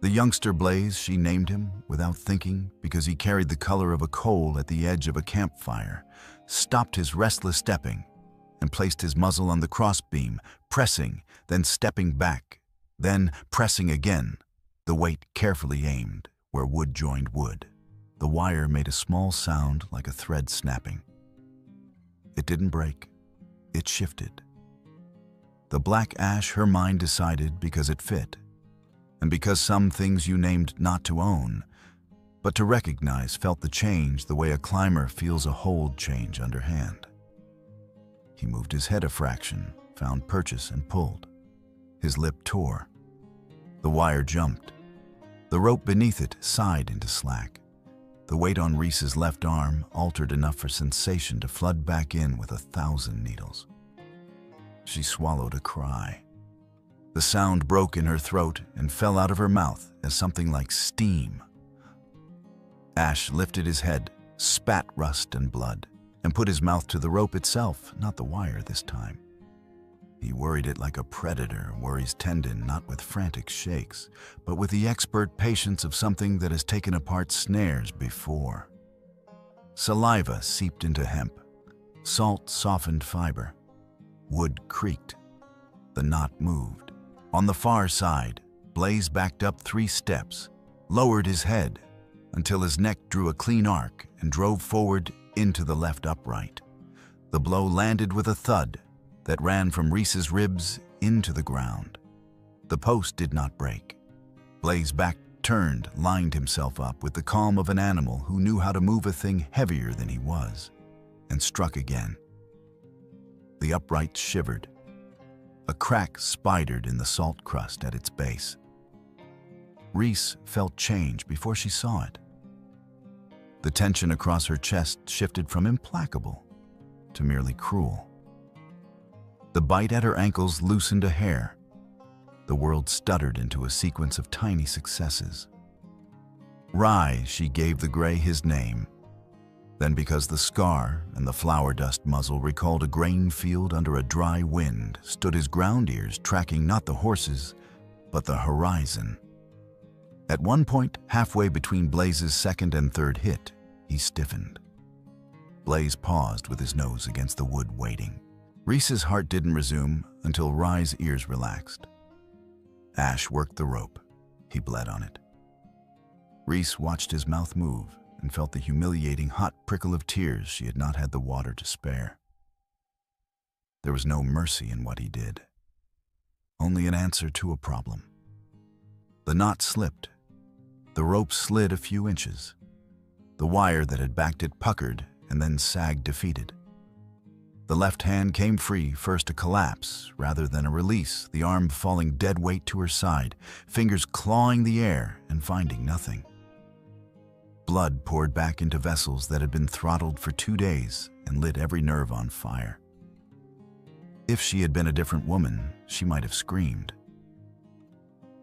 The youngster Blaze, she named him without thinking because he carried the color of a coal at the edge of a campfire, stopped his restless stepping and placed his muzzle on the crossbeam, pressing, then stepping back, then pressing again, the weight carefully aimed where wood joined wood. The wire made a small sound like a thread snapping. It didn't break. It shifted. The black ash, her mind decided, because it fit, and because some things you named not to own, but to recognize, felt the change the way a climber feels a hold change underhand. He moved his head a fraction, found purchase, and pulled. His lip tore. The wire jumped. The rope beneath it sighed into slack. The weight on Reese's left arm altered enough for sensation to flood back in with 1,000 needles. She swallowed a cry. The sound broke in her throat and fell out of her mouth as something like steam. Ash lifted his head, spat rust and blood, and put his mouth to the rope itself, not the wire this time. He worried it like a predator worries tendon, not with frantic shakes, but with the expert patience of something that has taken apart snares before. Saliva seeped into hemp. Salt softened fiber. Wood creaked. The knot moved. On the far side, Blaze backed up 3 steps, lowered his head until his neck drew a clean arc and drove forward into the left upright. The blow landed with a thud that ran from Reese's ribs into the ground. The post did not break. Blaze back turned, lined himself up with the calm of an animal who knew how to move a thing heavier than he was, and struck again. The upright shivered. A crack spidered in the salt crust at its base. Reese felt change before she saw it. The tension across her chest shifted from implacable to merely cruel. The bite at her ankles loosened a hair. The world stuttered into a sequence of tiny successes. Rye, she gave the gray his name. Then, because the scar and the flour dust muzzle recalled a grain field under a dry wind, stood his ground ears tracking not the horses, but the horizon. At one point, halfway between Blaze's second and third hit, he stiffened. Blaze paused with his nose against the wood, waiting. Reese's heart didn't resume until Rye's ears relaxed. Ash worked the rope. He bled on it. Reese watched his mouth move and felt the humiliating hot prickle of tears she had not had the water to spare. There was no mercy in what he did, only an answer to a problem. The knot slipped. The rope slid a few inches. The wire that had backed it puckered and then sagged defeated. The left hand came free, first a collapse rather than a release, the arm falling dead weight to her side, fingers clawing the air and finding nothing. Blood poured back into vessels that had been throttled for 2 days and lit every nerve on fire. If she had been a different woman, she might have screamed.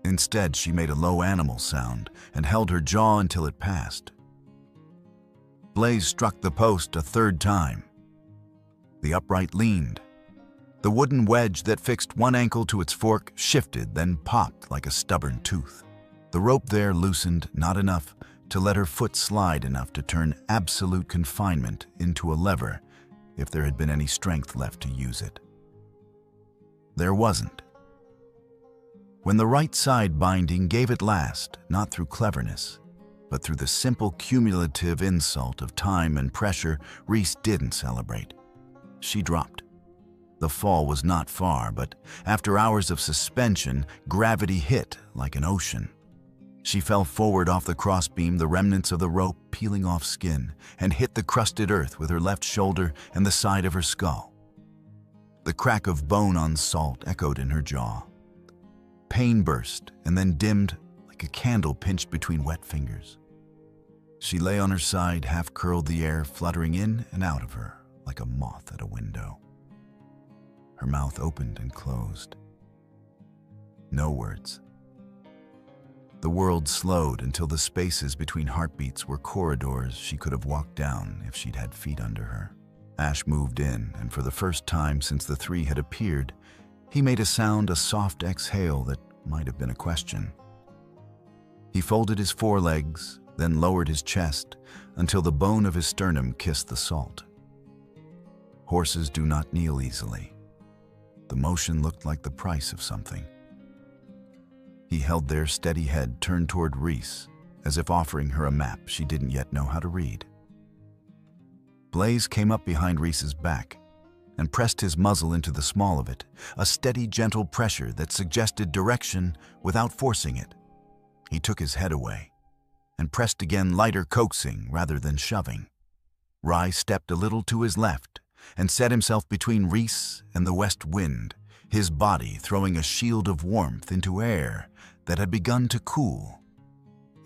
Instead, she made a low animal sound and held her jaw until it passed. Blaze struck the post a 3rd time. The upright leaned. The wooden wedge that fixed one ankle to its fork shifted, then popped like a stubborn tooth. The rope there loosened not enough to let her foot slide enough to turn absolute confinement into a lever if there had been any strength left to use it. There wasn't. When the right side binding gave at last, not through cleverness, but through the simple cumulative insult of time and pressure, Reese didn't celebrate. She dropped. The fall was not far, but after hours of suspension, gravity hit like an ocean. She fell forward off the crossbeam, the remnants of the rope peeling off skin, and hit the crusted earth with her left shoulder and the side of her skull. The crack of bone on salt echoed in her jaw. Pain burst and then dimmed like a candle pinched between wet fingers. She lay on her side, half-curled, the air fluttering in and out of her like a moth at a window. Her mouth opened and closed. No words. The world slowed until the spaces between heartbeats were corridors she could have walked down if she'd had feet under her. Ash moved in, and for the first time since the 3 had appeared, he made a sound, a soft exhale that might have been a question. He folded his forelegs, then lowered his chest until the bone of his sternum kissed the salt. Horses do not kneel easily. The motion looked like the price of something. He held their steady head turned toward Reese, as if offering her a map she didn't yet know how to read. Blaze came up behind Reese's back and pressed his muzzle into the small of it, a steady, gentle pressure that suggested direction without forcing it. He took his head away and pressed again, lighter coaxing rather than shoving. Rye stepped a little to his left and set himself between Reese and the west wind, his body throwing a shield of warmth into air that had begun to cool.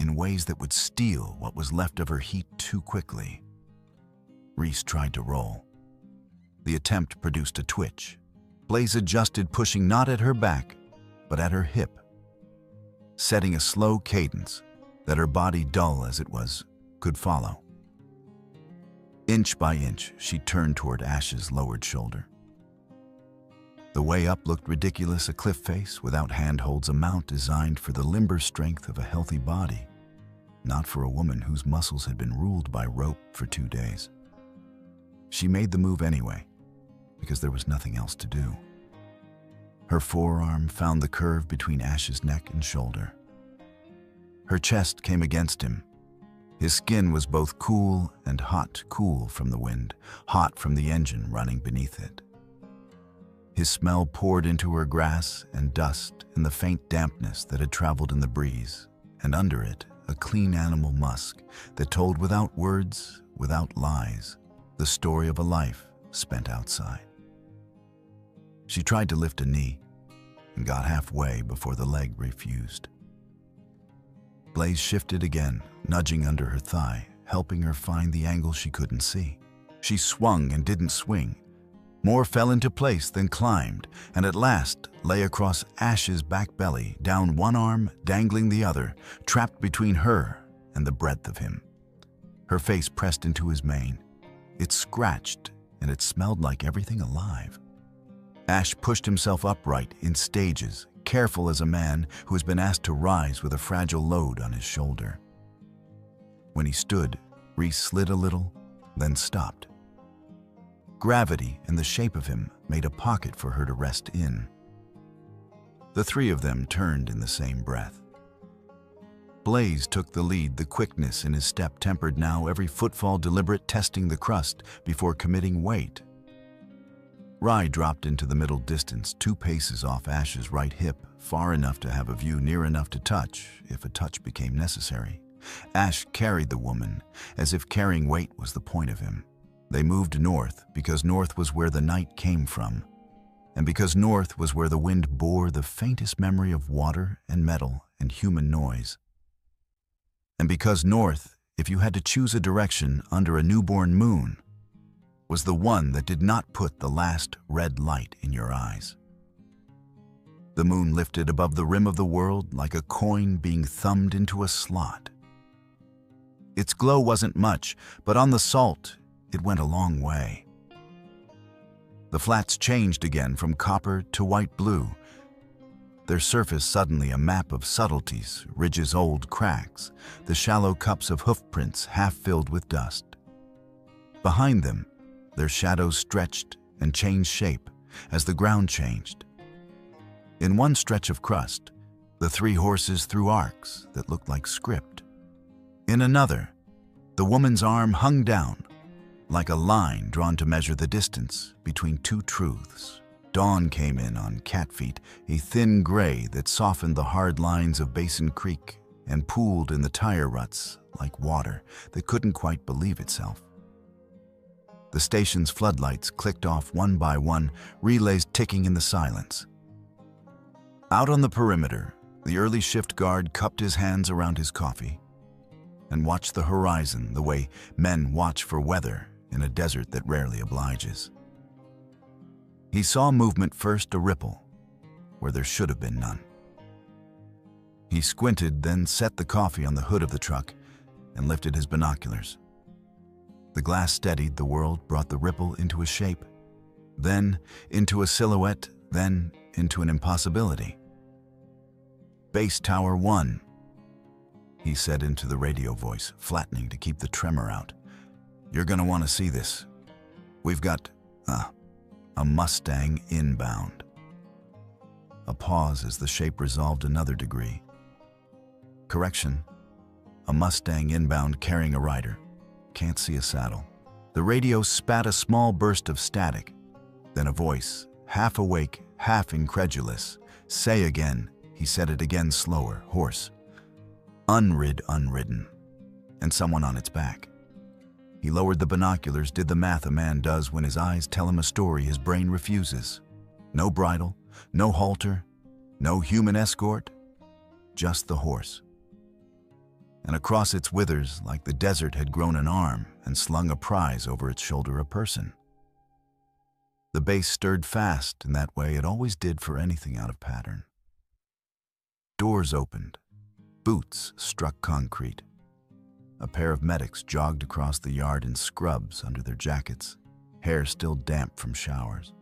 in ways that would steal what was left of her heat too quickly. Reese tried to roll. The attempt produced a twitch. Blaze adjusted, pushing not at her back, but at her hip, setting a slow cadence that her body, dull as it was, could follow. Inch by inch, she turned toward Ash's lowered shoulder. The way up looked ridiculous, a cliff face without handholds, a mount designed for the limber strength of a healthy body, not for a woman whose muscles had been ruled by rope for 2 days. She made the move anyway, because there was nothing else to do. Her forearm found the curve between Ash's neck and shoulder. Her chest came against him. His skin was both cool and hot, cool from the wind, hot from the engine running beneath it. His smell poured into her, grass and dust and the faint dampness that had traveled in the breeze, and under it, a clean animal musk that told without words, without lies, the story of a life spent outside. She tried to lift a knee and got halfway before the leg refused. Blaze shifted again, nudging under her thigh, helping her find the angle she couldn't see. She swung and didn't swing. More fell into place than climbed, and at last lay across Ash's back belly, down one arm, dangling the other, trapped between her and the breadth of him. Her face pressed into his mane. It scratched, and it smelled like everything alive. Ash pushed himself upright in stages, careful as a man who has been asked to rise with a fragile load on his shoulder. When he stood, Reese slid a little, then stopped. Gravity and the shape of him made a pocket for her to rest in. The three of them turned in the same breath. Blaze took the lead, the quickness in his step tempered now, every footfall deliberate, testing the crust before committing weight. Rye dropped into the middle distance, 2 paces off Ash's right hip, far enough to have a view, near enough to touch, if a touch became necessary. Ash carried the woman, as if carrying weight was the point of him. They moved north, because north was where the night came from, and because north was where the wind bore the faintest memory of water and metal and human noise. And because north, if you had to choose a direction under a newborn moon, was the one that did not put the last red light in your eyes. The moon lifted above the rim of the world like a coin being thumbed into a slot. Its glow wasn't much, but on the salt, it went a long way. The flats changed again from copper to white blue, their surface suddenly a map of subtleties, ridges, old cracks, the shallow cups of hoof prints half filled with dust. Behind them, their shadows stretched and changed shape as the ground changed. In one stretch of crust, the 3 horses threw arcs that looked like script. In another, the woman's arm hung down, like a line drawn to measure the distance between 2 truths. Dawn came in on cat feet, a thin gray that softened the hard lines of Basin Creek and pooled in the tire ruts like water that couldn't quite believe itself. The station's floodlights clicked off one by one, relays ticking in the silence. Out on the perimeter, the early shift guard cupped his hands around his coffee and watched the horizon the way men watch for weather in a desert that rarely obliges. He saw movement first, a ripple, where there should have been none. He squinted, then set the coffee on the hood of the truck and lifted his binoculars. The glass steadied the world, brought the ripple into a shape, then into a silhouette, then into an impossibility. "Base Tower 1, he said into the radio voice, flattening to keep the tremor out. "You're gonna want to see this. We've got, a Mustang inbound." A pause as the shape resolved another degree. "Correction, a Mustang inbound carrying a rider. Can't see a saddle." The radio spat a small burst of static, then a voice, half awake, half incredulous. "Say again," he said it again slower, hoarse. Unridden, and someone on its back." He lowered the binoculars, did the math a man does when his eyes tell him a story his brain refuses. No bridle, no halter, no human escort, just the horse. and across its withers, like the desert had grown an arm and slung a prize over its shoulder, a person. The bass stirred fast in that way it always did for anything out of pattern. Doors opened. Boots struck concrete. A pair of medics jogged across the yard in scrubs under their jackets, hair still damp from showers.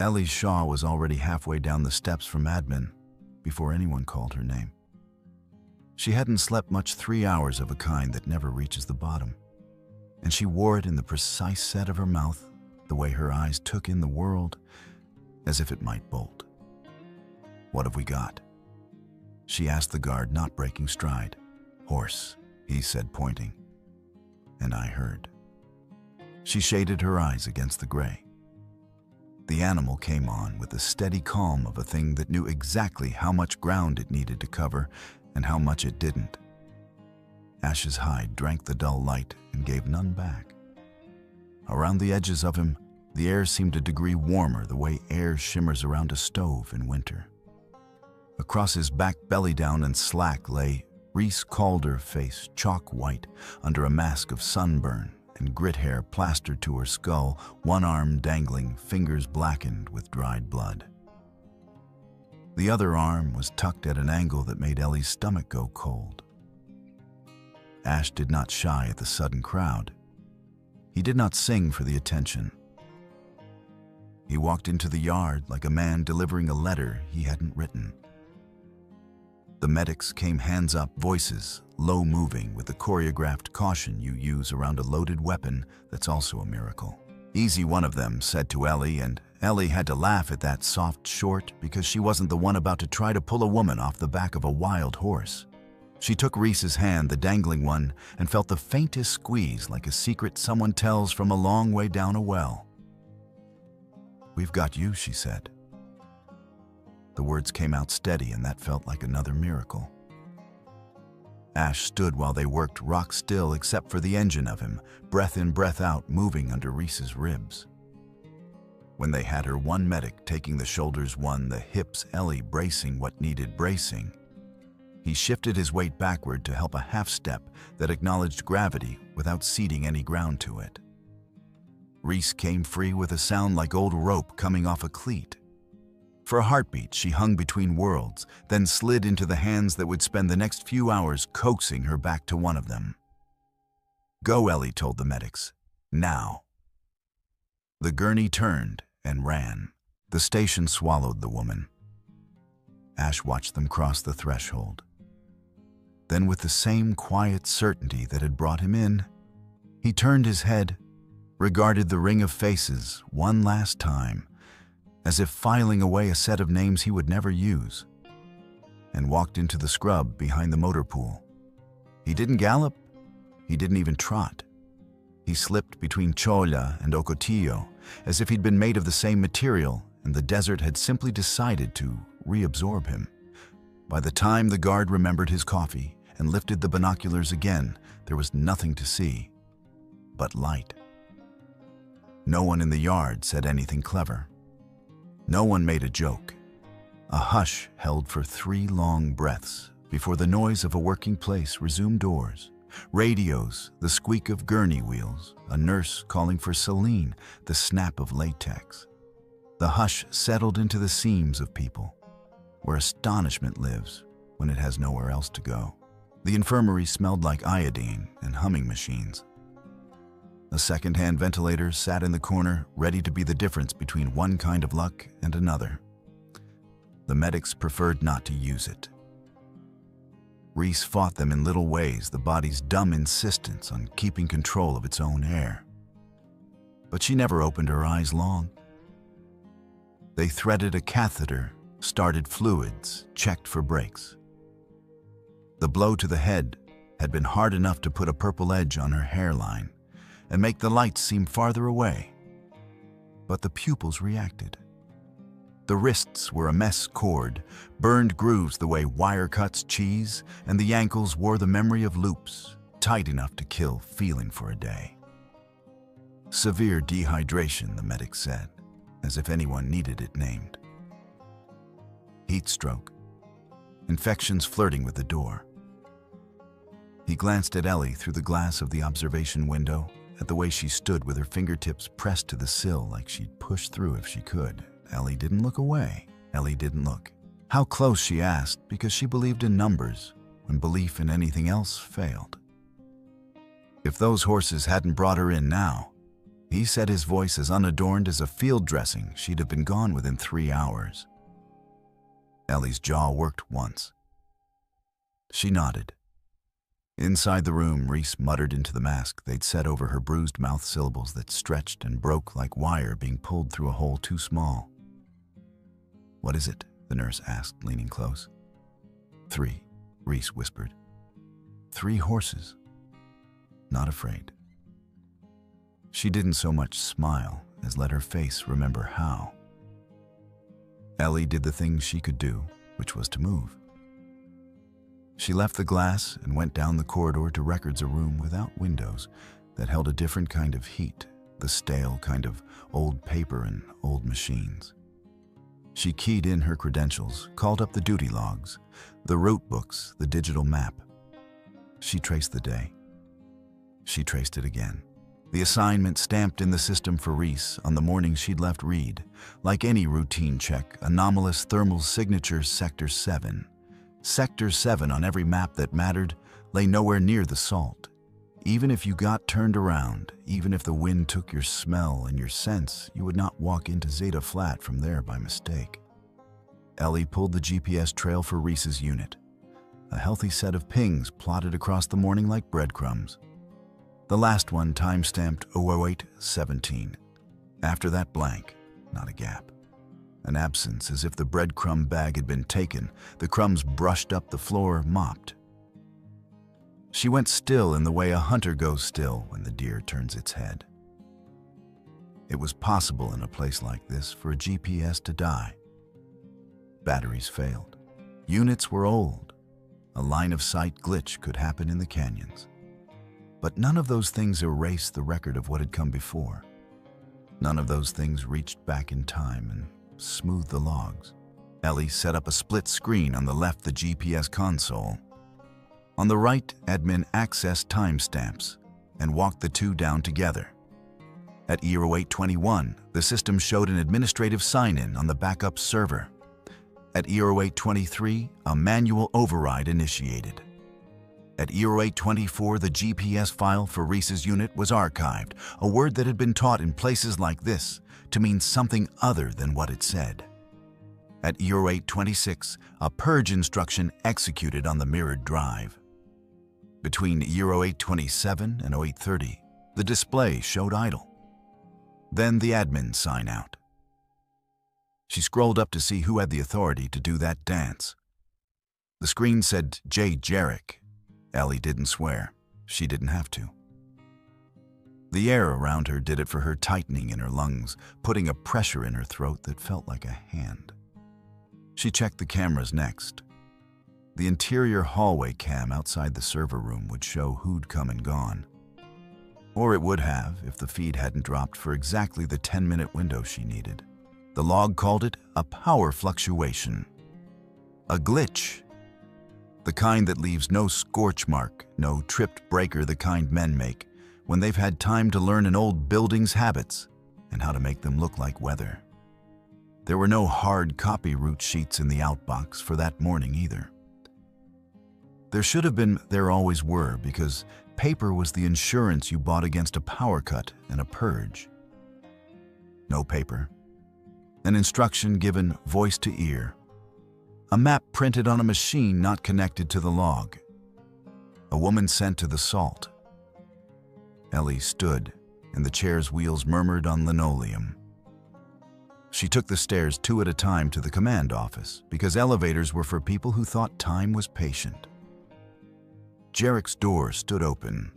Ellie Shaw was already halfway down the steps from admin before anyone called her name. She hadn't slept much 3 hours of a kind that never reaches the bottom, and she wore it in the precise set of her mouth, the way her eyes took in the world, as if it might bolt. "What have we got?" she asked the guard, not breaking stride. "Horse," he said, pointing. And I heard. She shaded her eyes against the gray. The animal came on with the steady calm of a thing that knew exactly how much ground it needed to cover and how much it didn't. Ash's hide drank the dull light and gave none back. Around the edges of him, the air seemed a degree warmer, the way air shimmers around a stove in winter. Across his back, belly down and slack, lay Reese Calder, face chalk white under a mask of sunburn and grit hair plastered to her skull, one arm dangling, fingers blackened with dried blood. The other arm was tucked at an angle that made Ellie's stomach go cold. Ash did not shy at the sudden crowd. He did not sing for the attention. He walked into the yard like a man delivering a letter he hadn't written. The medics came hands up, voices low-moving with the choreographed caution you use around a loaded weapon that's also a miracle. "Easy, one of them said to Ellie, and Ellie had to laugh at that soft short because she wasn't the one about to try to pull a woman off the back of a wild horse. She took Reese's hand, the dangling one, and felt the faintest squeeze like a secret someone tells from a long way down a well. "We've got you," she said. The words came out steady, and that felt like another miracle. Ash stood while they worked rock still except for the engine of him, breath in, breath out, moving under Reese's ribs. When they had her, one medic taking the shoulders, one the hips, Ellie bracing what needed bracing, he shifted his weight backward to help a half step that acknowledged gravity without ceding any ground to it. Reese came free with a sound like old rope coming off a cleat. For a heartbeat, she hung between worlds, then slid into the hands that would spend the next few hours coaxing her back to one of them. "Go," Ellie told the medics. "Now." The gurney turned and ran. The station swallowed the woman. Ash watched them cross the threshold. Then, with the same quiet certainty that had brought him in, he turned his head, regarded the ring of faces one last time, as if filing away a set of names he would never use, and walked into the scrub behind the motor pool. He didn't gallop, he didn't even trot. He slipped between Cholla and Ocotillo, as if he'd been made of the same material and the desert had simply decided to reabsorb him. By the time the guard remembered his coffee and lifted the binoculars again, there was nothing to see but light. No one in the yard said anything clever. No one made a joke. A hush held for 3 long breaths before the noise of a working place resumed doors. Radios, the squeak of gurney wheels, a nurse calling for Celine, the snap of latex. The hush settled into the seams of people, where astonishment lives when it has nowhere else to go. The infirmary smelled like iodine and humming machines. A second-hand ventilator sat in the corner, ready to be the difference between one kind of luck and another. The medics preferred not to use it. Reese fought them in little ways, the body's dumb insistence on keeping control of its own air. But she never opened her eyes long. They threaded a catheter, started fluids, checked for breaks. The blow to the head had been hard enough to put a purple edge on her hairline and make the lights seem farther away. But the pupils reacted. The wrists were a mess cord, burned grooves the way wire cuts cheese, and the ankles wore the memory of loops, tight enough to kill feeling for a day. Severe dehydration, the medic said, as if anyone needed it named. Heat stroke. Infections flirting with the door. He glanced at Ellie through the glass of the observation window, at the way she stood with her fingertips pressed to the sill like she'd push through if she could. Ellie didn't look away. Ellie didn't look. How close, she asked, because she believed in numbers when belief in anything else failed. If those horses hadn't brought her in now, he said, his voice as unadorned as a field dressing, she'd have been gone within 3 hours. Ellie's jaw worked once. She nodded. Inside the room, Reese muttered into the mask they'd set over her bruised mouth syllables that stretched and broke like wire being pulled through a hole too small. "What is it?" the nurse asked, leaning close. 3, Reese whispered. 3 horses. Not afraid. She didn't so much smile as let her face remember how. Ellie did the thing she could do, which was to move. She left the glass and went down the corridor to records, a room without windows that held a different kind of heat, the stale kind of old paper and old machines. She keyed in her credentials, called up the duty logs, the route books, the digital map. She traced the day. She traced it again. The assignment stamped in the system for Reese on the morning she'd left Reed. Like any routine check, anomalous thermal signature Sector 7. Sector 7 on every map that mattered lay nowhere near the salt. Even if you got turned around, even if the wind took your smell and your sense, you would not walk into Zeta Flat from there by mistake. Ellie pulled the GPS trail for Reese's unit. A healthy set of pings plotted across the morning like breadcrumbs. The last one time-stamped 008-17. After that, blank, not a gap. An absence, as if the breadcrumb bag had been taken, the crumbs brushed up the floor, mopped. She went still in the way a hunter goes still when the deer turns its head. It was possible in a place like this for a GPS to die. Batteries failed. Units were old. A line-of-sight glitch could happen in the canyons. But none of those things erased the record of what had come before. None of those things reached back in time and smoothed the logs. Ellie set up a split screen on the left, the GPS console. On the right, admin accessed timestamps and walked the two down together. At E0821, the system showed an administrative sign-in on the backup server. At E0823, a manual override initiated. At E0824, the GPS file for Reese's unit was archived, a word that had been taught in places like this to mean something other than what it said. At E0826, a purge instruction executed on the mirrored drive. Between E0827 and 0830, the display showed idle. Then the admin sign out. She scrolled up to see who had the authority to do that dance. The screen said J. Jarek. Ellie didn't swear. She didn't have to. The air around her did it for her, tightening in her lungs, putting a pressure in her throat that felt like a hand. She checked the cameras next. The interior hallway cam outside the server room would show who'd come and gone. Or it would have if the feed hadn't dropped for exactly the 10-minute window she needed. The log called it a power fluctuation. A glitch. The kind that leaves no scorch mark, no tripped breaker, the kind men make when they've had time to learn an old building's habits and how to make them look like weather. There were no hard copy route sheets in the outbox for that morning either. There should have been, there always were, because paper was the insurance you bought against a power cut and a purge. No paper. An instruction given voice to ear. A map printed on a machine not connected to the log. A woman sent to the salt. Ellie stood, and the chair's wheels murmured on linoleum. She took the stairs 2 at a time to the command office, because elevators were for people who thought time was patient. Jarek's door stood open.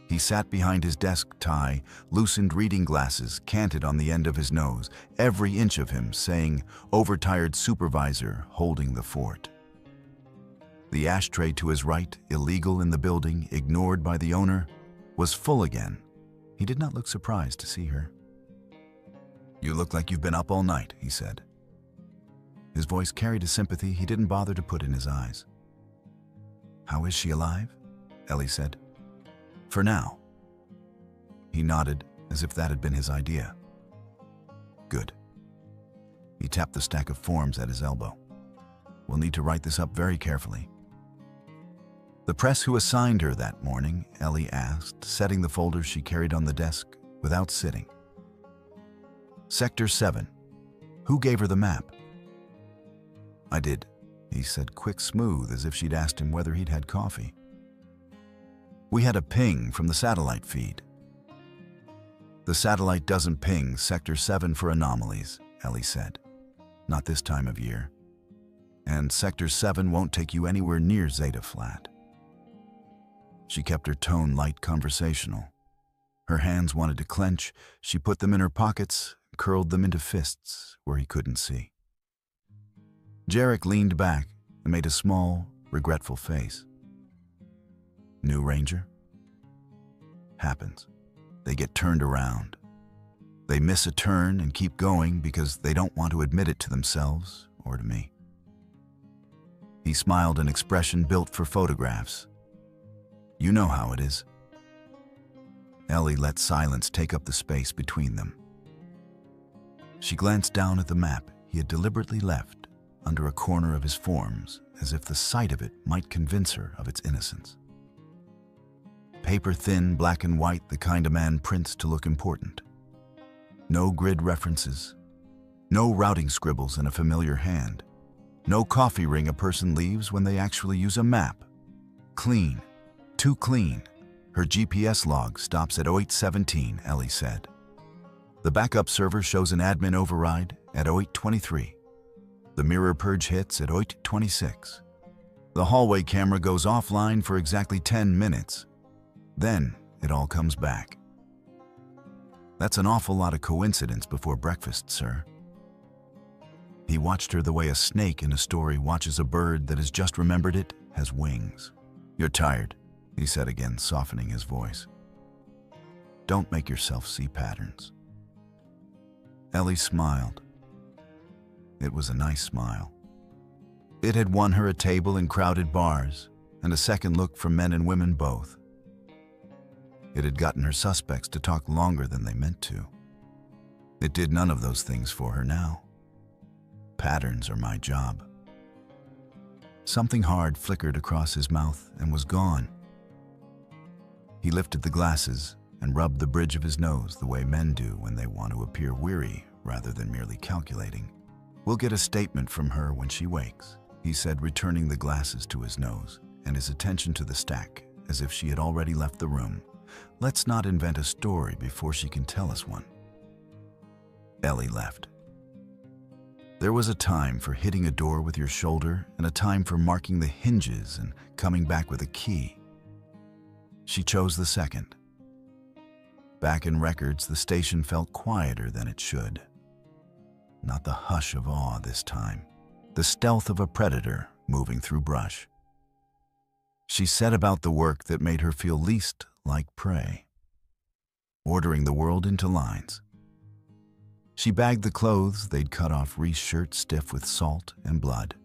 He sat behind his desk tie, loosened reading glasses canted on the end of his nose, every inch of him saying, "Overtired supervisor holding the fort." The ashtray to his right, illegal in the building, ignored by the owner, was full again. He did not look surprised to see her. "You look like you've been up all night," he said. His voice carried a sympathy he didn't bother to put in his eyes. "How is she, alive?" Ellie said. For now. He nodded, as if that had been his idea. Good. He tapped the stack of forms at his elbow. We'll need to write this up very carefully. The press who assigned her that morning, Ellie asked, setting the folder she carried on the desk without sitting. Sector 7. Who gave her the map? I did, he said, quick smooth, as if she'd asked him whether he'd had coffee. We had a ping from the satellite feed. The satellite doesn't ping Sector 7 for anomalies, Ellie said. Not this time of year. And Sector 7 won't take you anywhere near Zeta Flat. She kept her tone light conversational. Her hands wanted to clench. She put them in her pockets, curled them into fists where he couldn't see. Jarek leaned back and made a small, regretful face. New Ranger? Happens. They get turned around. They miss a turn and keep going because they don't want to admit it to themselves or to me. He smiled, an expression built for photographs. You know how it is. Ellie let silence take up the space between them. She glanced down at the map he had deliberately left under a corner of his forms, as if the sight of it might convince her of its innocence. Paper-thin, black and white, the kind a man prints to look important. No grid references. No routing scribbles in a familiar hand. No coffee ring a person leaves when they actually use a map. Clean. Too clean. Her GPS log stops at 0817, Ellie said. The backup server shows an admin override at 0823. The mirror purge hits at 0826. The hallway camera goes offline for exactly 10 minutes. Then it all comes back. That's an awful lot of coincidence before breakfast, sir. He watched her the way a snake in a story watches a bird that has just remembered it has wings. You're tired, he said again, softening his voice. Don't make yourself see patterns. Ellie smiled. It was a nice smile. It had won her a table in crowded bars and a second look from men and women both. It had gotten her suspects to talk longer than they meant to. It did none of those things for her now. Patterns are my job. Something hard flickered across his mouth and was gone. He lifted the glasses and rubbed the bridge of his nose the way men do when they want to appear weary rather than merely calculating. We'll get a statement from her when she wakes, he said, returning the glasses to his nose and his attention to the stack as if she had already left the room. Let's not invent a story before she can tell us one. Ellie left. There was a time for hitting a door with your shoulder and a time for marking the hinges and coming back with a key. She chose the second. Back in records, the station felt quieter than it should. Not the hush of awe this time, the stealth of a predator moving through brush. She set about the work that made her feel least like prey, ordering the world into lines. She bagged the clothes they'd cut off Reese's shirt stiff with salt and blood.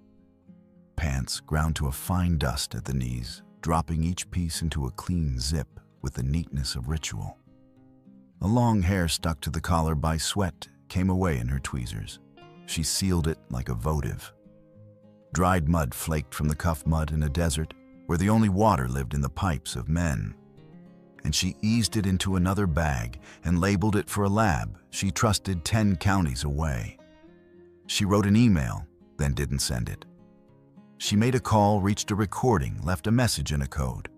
Pants ground to a fine dust at the knees, dropping each piece into a clean zip with the neatness of ritual. A long hair stuck to the collar by sweat came away in her tweezers. She sealed it like a votive. Dried mud flaked from the cuff mud in a desert where the only water lived in the pipes of men. And she eased it into another bag and labeled it for a lab she trusted 10 counties away. She wrote an email, then didn't send it. She made a call, reached a recording, left a message in a code.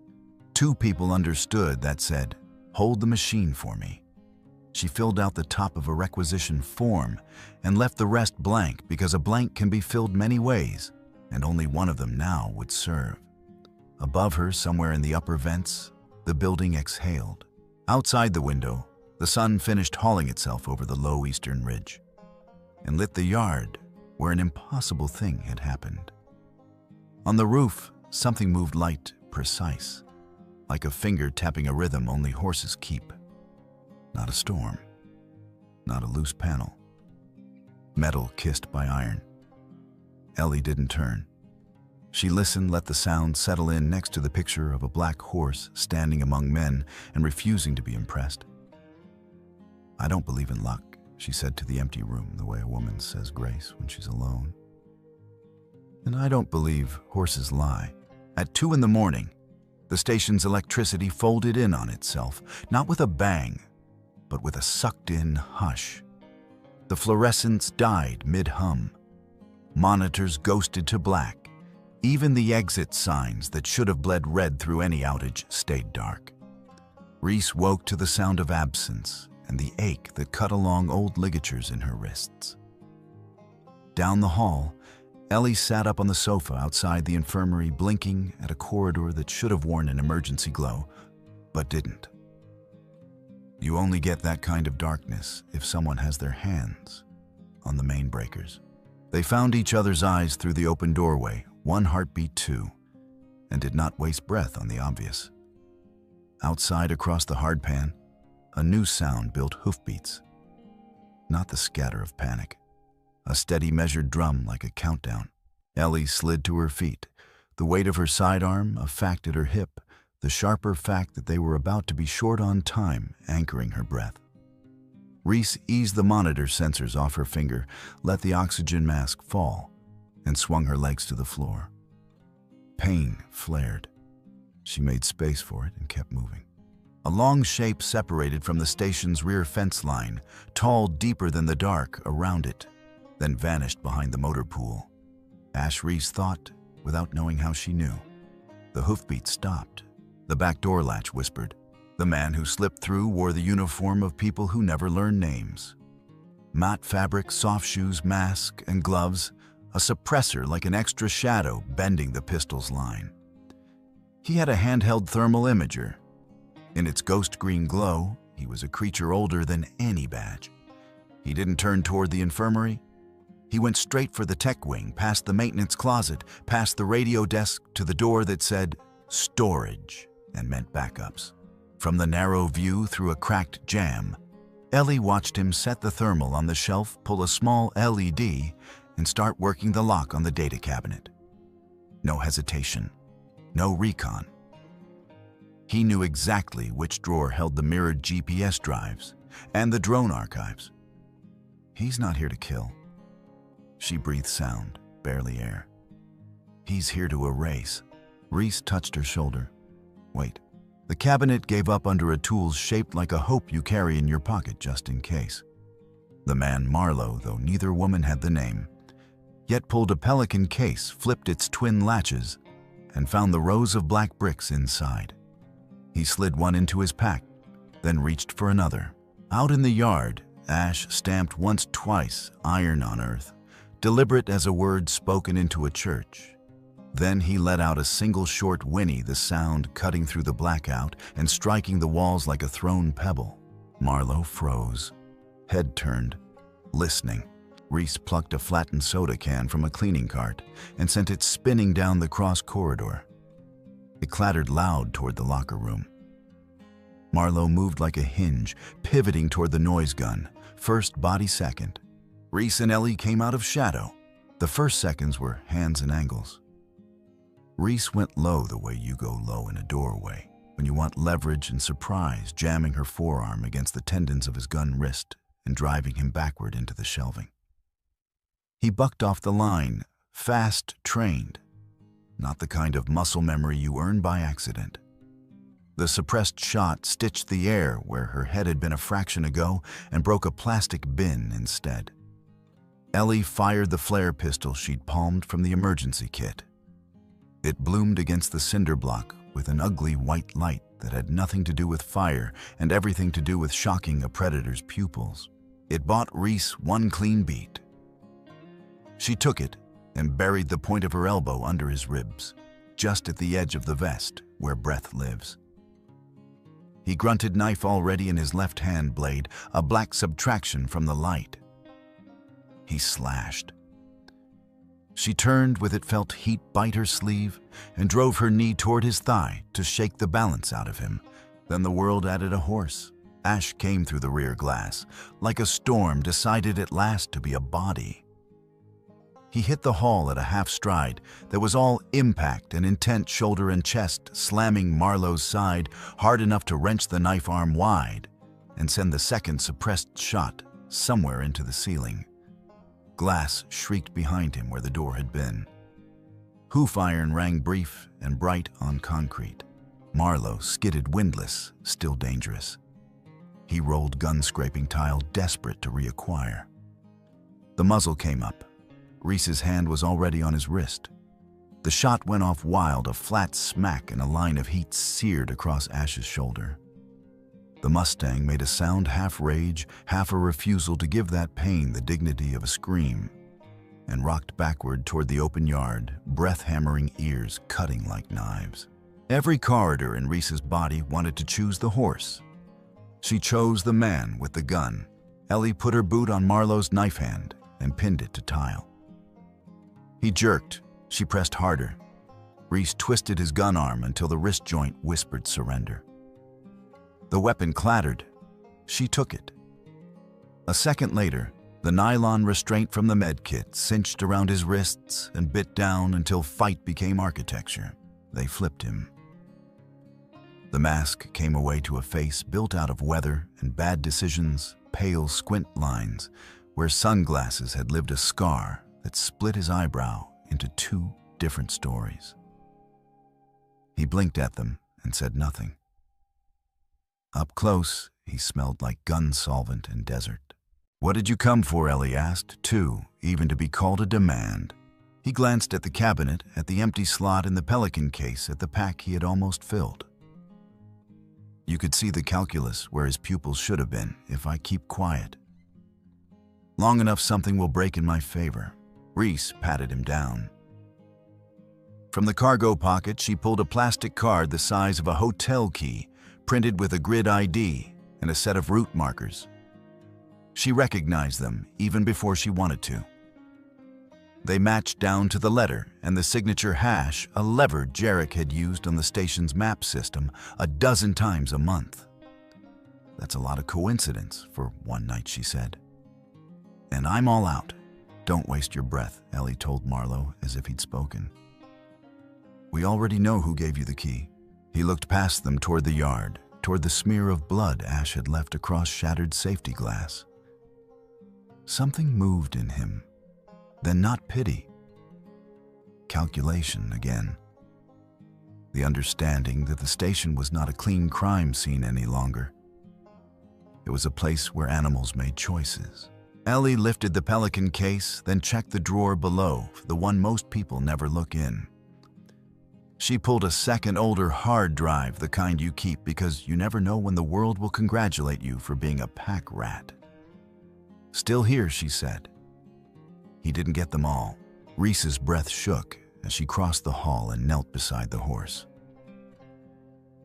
2 people understood that said, "Hold the machine for me." She filled out the top of a requisition form and left the rest blank because a blank can be filled many ways, and only one of them now would serve. Above her, somewhere in the upper vents, the building exhaled. Outside the window, the sun finished hauling itself over the low eastern ridge and lit the yard where an impossible thing had happened. On the roof, something moved light, precise, like a finger tapping a rhythm only horses keep. Not a storm, not a loose panel. Metal kissed by iron. Ellie didn't turn. She listened, let the sound settle in next to the picture of a black horse standing among men and refusing to be impressed. "I don't believe in luck," she said to the empty room the way a woman says grace when she's alone. "And I don't believe horses lie." At 2 in the morning, the station's electricity folded in on itself, not with a bang, but with a sucked-in hush. The fluorescence died mid-hum. Monitors ghosted to black. Even the exit signs that should have bled red through any outage stayed dark. Reese woke to the sound of absence and the ache that cut along old ligatures in her wrists. Down the hall, Ellie sat up on the sofa outside the infirmary, blinking at a corridor that should have worn an emergency glow, but didn't. You only get that kind of darkness if someone has their hands on the main breakers. They found each other's eyes through the open doorway, one heartbeat too, and did not waste breath on the obvious. Outside across the hardpan, a new sound built hoofbeats. Not the scatter of panic. A steady measured drum like a countdown. Ellie slid to her feet, the weight of her sidearm a fact at her hip, the sharper fact that they were about to be short on time anchoring her breath. Reese eased the monitor sensors off her finger, let the oxygen mask fall, and swung her legs to the floor. Pain flared. She made space for it and kept moving. A long shape separated from the station's rear fence line, tall deeper than the dark around it, then vanished behind the motor pool. Ash Reese thought, without knowing how she knew. The hoofbeat stopped. The back door latch whispered. The man who slipped through wore the uniform of people who never learn names. Matte fabric, soft shoes, mask, and gloves, a suppressor like an extra shadow bending the pistol's line. He had a handheld thermal imager. In its ghost green glow, he was a creature older than any badge. He didn't turn toward the infirmary. He went straight for the tech wing, past the maintenance closet, past the radio desk to the door that said storage and meant backups. From the narrow view through a cracked jamb, Ellie watched him set the thermal on the shelf, pull a small LED, and start working the lock on the data cabinet. No hesitation, no recon. He knew exactly which drawer held the mirrored GPS drives and the drone archives. He's not here to kill. She breathed sound, barely air. He's here to erase. Reese touched her shoulder. Wait. The cabinet gave up under a tool shaped like a hope you carry in your pocket just in case. The man Marlowe, though neither woman had the name, yet pulled a pelican case, flipped its twin latches, and found the rows of black bricks inside. He slid one into his pack, then reached for another. Out in the yard, Ash stamped once, twice, iron on earth, deliberate as a word spoken into a church. Then he let out a single short whinny, the sound cutting through the blackout and striking the walls like a thrown pebble. Marlowe froze, head turned, listening. Reese plucked a flattened soda can from a cleaning cart and sent it spinning down the cross corridor. It clattered loud toward the locker room. Marlowe moved like a hinge, pivoting toward the noise gun, first body second. Reese and Ellie came out of shadow. The first seconds were hands and angles. Reese went low the way you go low in a doorway, when you want leverage and surprise, jamming her forearm against the tendons of his gun wrist and driving him backward into the shelving. He bucked off the line, fast trained, not the kind of muscle memory you earn by accident. The suppressed shot stitched the air where her head had been a fraction ago and broke a plastic bin instead. Ellie fired the flare pistol she'd palmed from the emergency kit. It bloomed against the cinder block with an ugly white light that had nothing to do with fire and everything to do with shocking a predator's pupils. It bought Reese one clean beat. She took it and buried the point of her elbow under his ribs, just at the edge of the vest where breath lives. He grunted, knife already in his left hand blade, a black subtraction from the light. He slashed. She turned with it, felt heat bite her sleeve, and drove her knee toward his thigh to shake the balance out of him. Then the world added a horse. Ash came through the rear glass, like a storm decided at last to be a body. He hit the hall at a half stride that was all impact and intent, shoulder and chest, slamming Marlowe's side hard enough to wrench the knife arm wide and send the second suppressed shot somewhere into the ceiling. Glass shrieked behind him where the door had been. Hoof iron rang brief and bright on concrete. Marlowe skidded windless, still dangerous. He rolled gun-scraping tile, desperate to reacquire. The muzzle came up. Reese's hand was already on his wrist. The shot went off wild, a flat smack, and a line of heat seared across Ash's shoulder. The Mustang made a sound, half rage, half a refusal to give that pain the dignity of a scream, and rocked backward toward the open yard, breath-hammering ears cutting like knives. Every corridor in Reese's body wanted to choose the horse. She chose the man with the gun. Ellie put her boot on Marlowe's knife hand and pinned it to tile. He jerked. She pressed harder. Reese twisted his gun arm until the wrist joint whispered surrender. The weapon clattered. She took it. A second later, the nylon restraint from the medkit cinched around his wrists and bit down until fight became architecture. They flipped him. The mask came away to a face built out of weather and bad decisions, pale squint lines, where sunglasses had lived a scar that split his eyebrow into two different stories. He blinked at them and said nothing. Up close, he smelled like gun solvent and desert. "What did you come for?" Ellie asked, too, even to be called a demand. He glanced at the cabinet, at the empty slot in the Pelican case, at the pack he had almost filled. "You could see the calculus where his pupils should have been if I keep quiet. Long enough, something will break in my favor." Reese patted him down. From the cargo pocket, she pulled a plastic card the size of a hotel key, printed with a grid ID and a set of route markers. She recognized them even before she wanted to. They matched down to the letter and the signature hash, a lever Jarek had used on the station's map system a dozen times a month. "That's a lot of coincidence for one night," she said. "And I'm all out. Don't waste your breath," Ellie told Marlowe as if he'd spoken. "We already know who gave you the key." He looked past them toward the yard, toward the smear of blood Ash had left across shattered safety glass. Something moved in him. Then not pity. Calculation again. The understanding that the station was not a clean crime scene any longer. It was a place where animals made choices. Ellie lifted the Pelican case, then checked the drawer below, the one most people never look in. She pulled a second older hard drive, the kind you keep because you never know when the world will congratulate you for being a pack rat. "Still here," she said. He didn't get them all. Reese's breath shook as she crossed the hall and knelt beside the horse.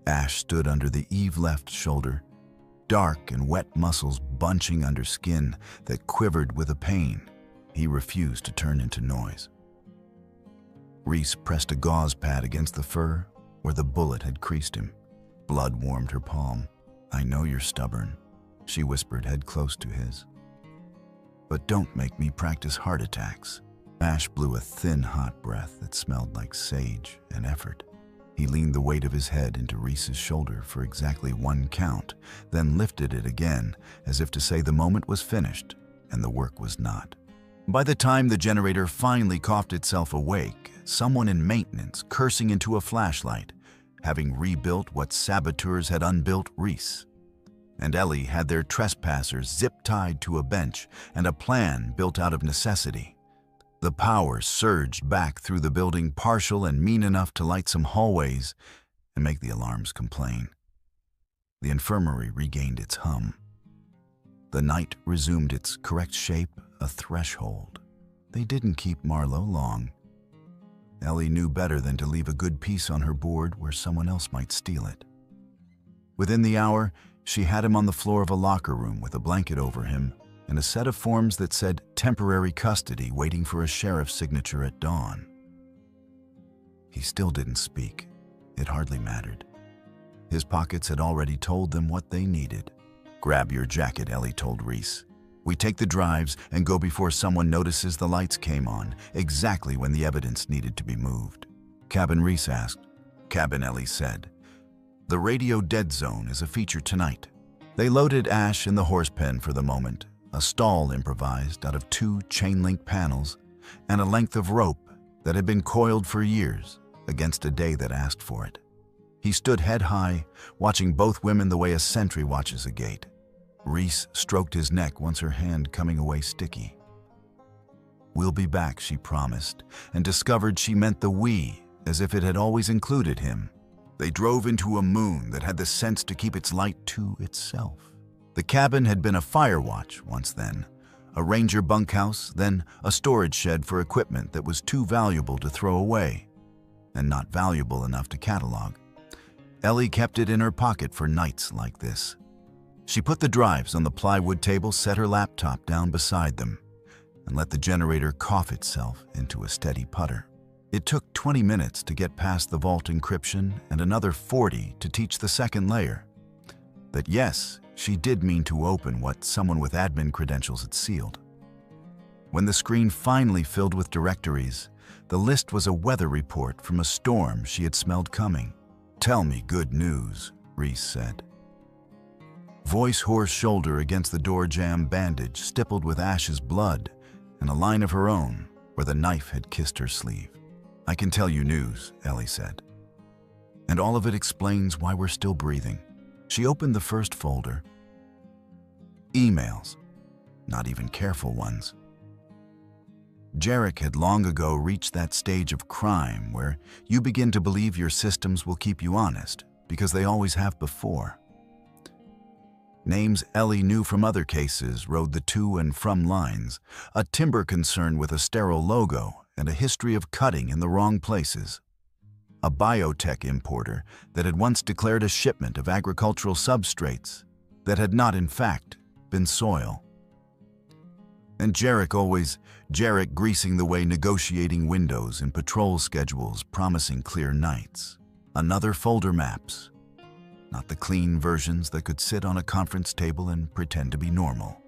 Ash stood under the Eve-left shoulder, dark and wet muscles bunching under skin that quivered with a pain he refused to turn into noise. Reese pressed a gauze pad against the fur where the bullet had creased him. Blood warmed her palm. "I know you're stubborn," she whispered, head close to his. "But don't make me practice heart attacks." Ash blew a thin, hot breath that smelled like sage and effort. He leaned the weight of his head into Reese's shoulder for exactly one count, then lifted it again, as if to say the moment was finished and the work was not. By the time the generator finally coughed itself awake, someone in maintenance cursing into a flashlight, having rebuilt what saboteurs had unbuilt Reese. And Ellie had their trespassers zip-tied to a bench and a plan built out of necessity. The power surged back through the building, partial and mean enough to light some hallways and make the alarms complain. The infirmary regained its hum. The night resumed its correct shape, a threshold. They didn't keep Marlowe long. Ellie knew better than to leave a good piece on her board where someone else might steal it. Within the hour, she had him on the floor of a locker room with a blanket over him and a set of forms that said temporary custody waiting for a sheriff's signature at dawn. He still didn't speak. It hardly mattered. His pockets had already told them what they needed. "Grab your jacket," Ellie told Reese. We take the drives and go before someone notices the lights came on, exactly when the evidence needed to be moved. Cabin, Reese asked. Cabin, Ellie said. The radio dead zone is a feature tonight. They loaded Ash in the horse pen for the moment, a stall improvised out of 2 chain-link panels and a length of rope that had been coiled for years against a day that asked for it. He stood head high, watching both women the way a sentry watches a gate. Reese stroked his neck, once her hand coming away sticky. We'll be back, she promised, and discovered she meant the we, as if it had always included him. They drove into a moon that had the sense to keep its light to itself. The cabin had been a fire watch once then, a ranger bunkhouse, then a storage shed for equipment that was too valuable to throw away, and not valuable enough to catalog. Ellie kept it in her pocket for nights like this. She put the drives on the plywood table, set her laptop down beside them, and let the generator cough itself into a steady putter. It took 20 minutes to get past the vault encryption and another 40 to teach the second layer. That yes, she did mean to open what someone with admin credentials had sealed. When the screen finally filled with directories, the list was a weather report from a storm she had smelled coming. Tell me good news, Reese said. Voice hoarse, shoulder against the door jamb, bandage stippled with Ash's blood and a line of her own where the knife had kissed her sleeve. I can tell you news, Ellie said. And all of it explains why we're still breathing. She opened the first folder. Emails, not even careful ones. Jarek had long ago reached that stage of crime where you begin to believe your systems will keep you honest, because they always have before. Names Ellie knew from other cases rode the to and from lines, a timber concern with a sterile logo and a history of cutting in the wrong places. A biotech importer that had once declared a shipment of agricultural substrates that had not, in fact, been soil. And Jarek greasing the way, negotiating windows in patrol schedules, promising clear nights. Another folder, maps. Not the clean versions that could sit on a conference table and pretend to be normal.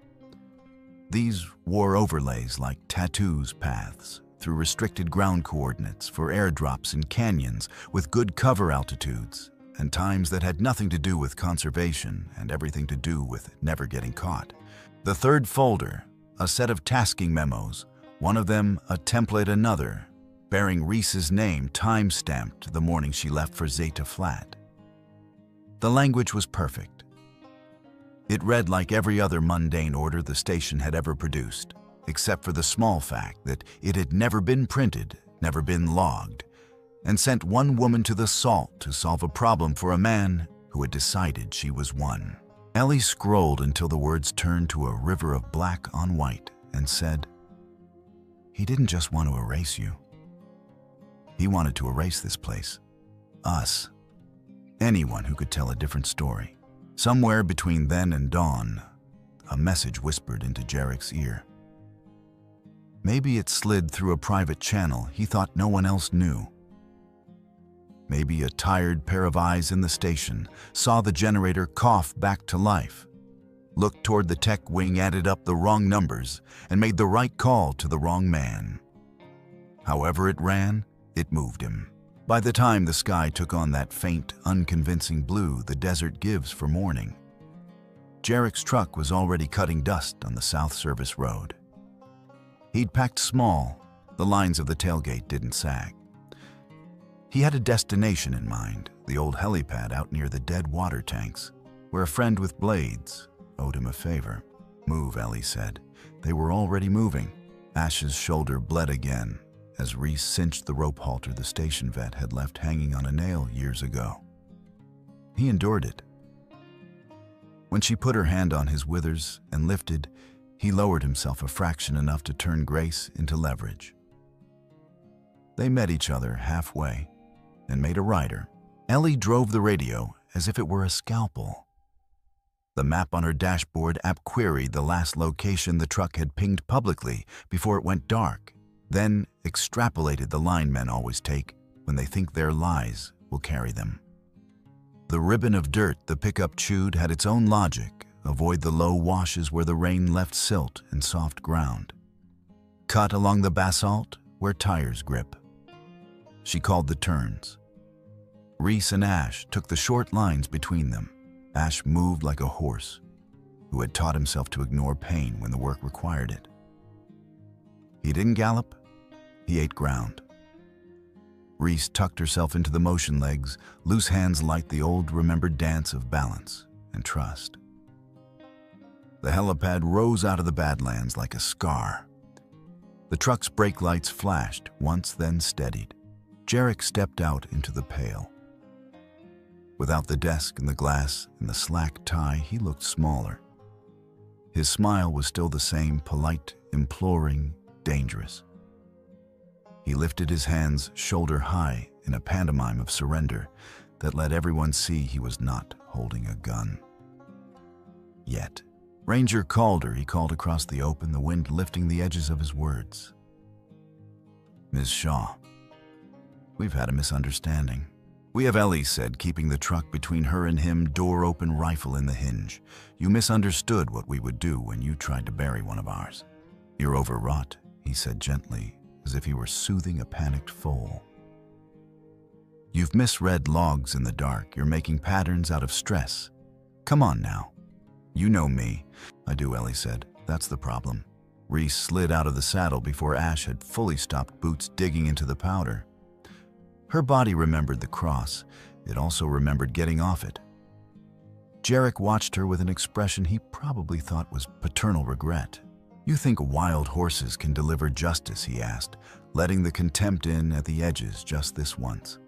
These wore overlays like tattoos, paths through restricted ground coordinates for airdrops in canyons with good cover altitudes and times that had nothing to do with conservation and everything to do with never getting caught. The third folder, a set of tasking memos, one of them a template, another, bearing Reese's name time-stamped the morning she left for Zeta Flat. The language was perfect. It read like every other mundane order the station had ever produced, except for the small fact that it had never been printed, never been logged, and sent one woman to the salt to solve a problem for a man who had decided she was one. Ellie scrolled until the words turned to a river of black on white and said, "He didn't just want to erase you. He wanted to erase this place. Us. Anyone who could tell a different story." Somewhere between then and dawn, a message whispered into Jarek's ear. Maybe it slid through a private channel he thought no one else knew. Maybe a tired pair of eyes in the station saw the generator cough back to life, looked toward the tech wing, added up the wrong numbers, and made the right call to the wrong man. However it ran, it moved him. By the time the sky took on that faint, unconvincing blue the desert gives for morning, Jarek's truck was already cutting dust on the South Service Road. He'd packed small, the lines of the tailgate didn't sag. He had a destination in mind, the old helipad out near the dead water tanks, where a friend with blades owed him a favor. "Move," Ellie said. They were already moving. Ash's shoulder bled again as Reese cinched the rope halter the station vet had left hanging on a nail years ago. He endured it. When she put her hand on his withers and lifted, he lowered himself a fraction enough to turn grace into leverage. They met each other halfway and made a rider. Ellie drove the radio as if it were a scalpel. The map on her dashboard app queried the last location the truck had pinged publicly before it went dark, then extrapolated the line men always take when they think their lies will carry them. The ribbon of dirt the pickup chewed had its own logic, avoid the low washes where the rain left silt and soft ground. Cut along the basalt where tires grip. She called the turns. Reese and Ash took the short lines between them. Ash moved like a horse who had taught himself to ignore pain when the work required it. He didn't gallop, he ate ground. Reese tucked herself into the motion legs, loose hands light the old remembered dance of balance and trust. The helipad rose out of the Badlands like a scar. The truck's brake lights flashed, once then steadied. Jarek stepped out into the pale. Without the desk and the glass and the slack tie, he looked smaller. His smile was still the same, polite, imploring, dangerous. He lifted his hands shoulder high in a pantomime of surrender that let everyone see he was not holding a gun. Yet, Ranger called her. He called across the open, the wind lifting the edges of his words. "Ms. Shaw, we've had a misunderstanding." "We have," Ellie said, keeping the truck between her and him, door open, rifle in the hinge. "You misunderstood what we would do when you tried to bury one of ours." "You're overwrought," he said gently, as if he were soothing a panicked foal. "You've misread logs in the dark. You're making patterns out of stress. Come on now. You know me." "I do," Ellie said. "That's the problem." Reese slid out of the saddle before Ash had fully stopped Boots digging into the powder. Her body remembered the cross. It also remembered getting off it. Jarek watched her with an expression he probably thought was paternal regret. "You think wild horses can deliver justice?" he asked, letting the contempt in at the edges just this once.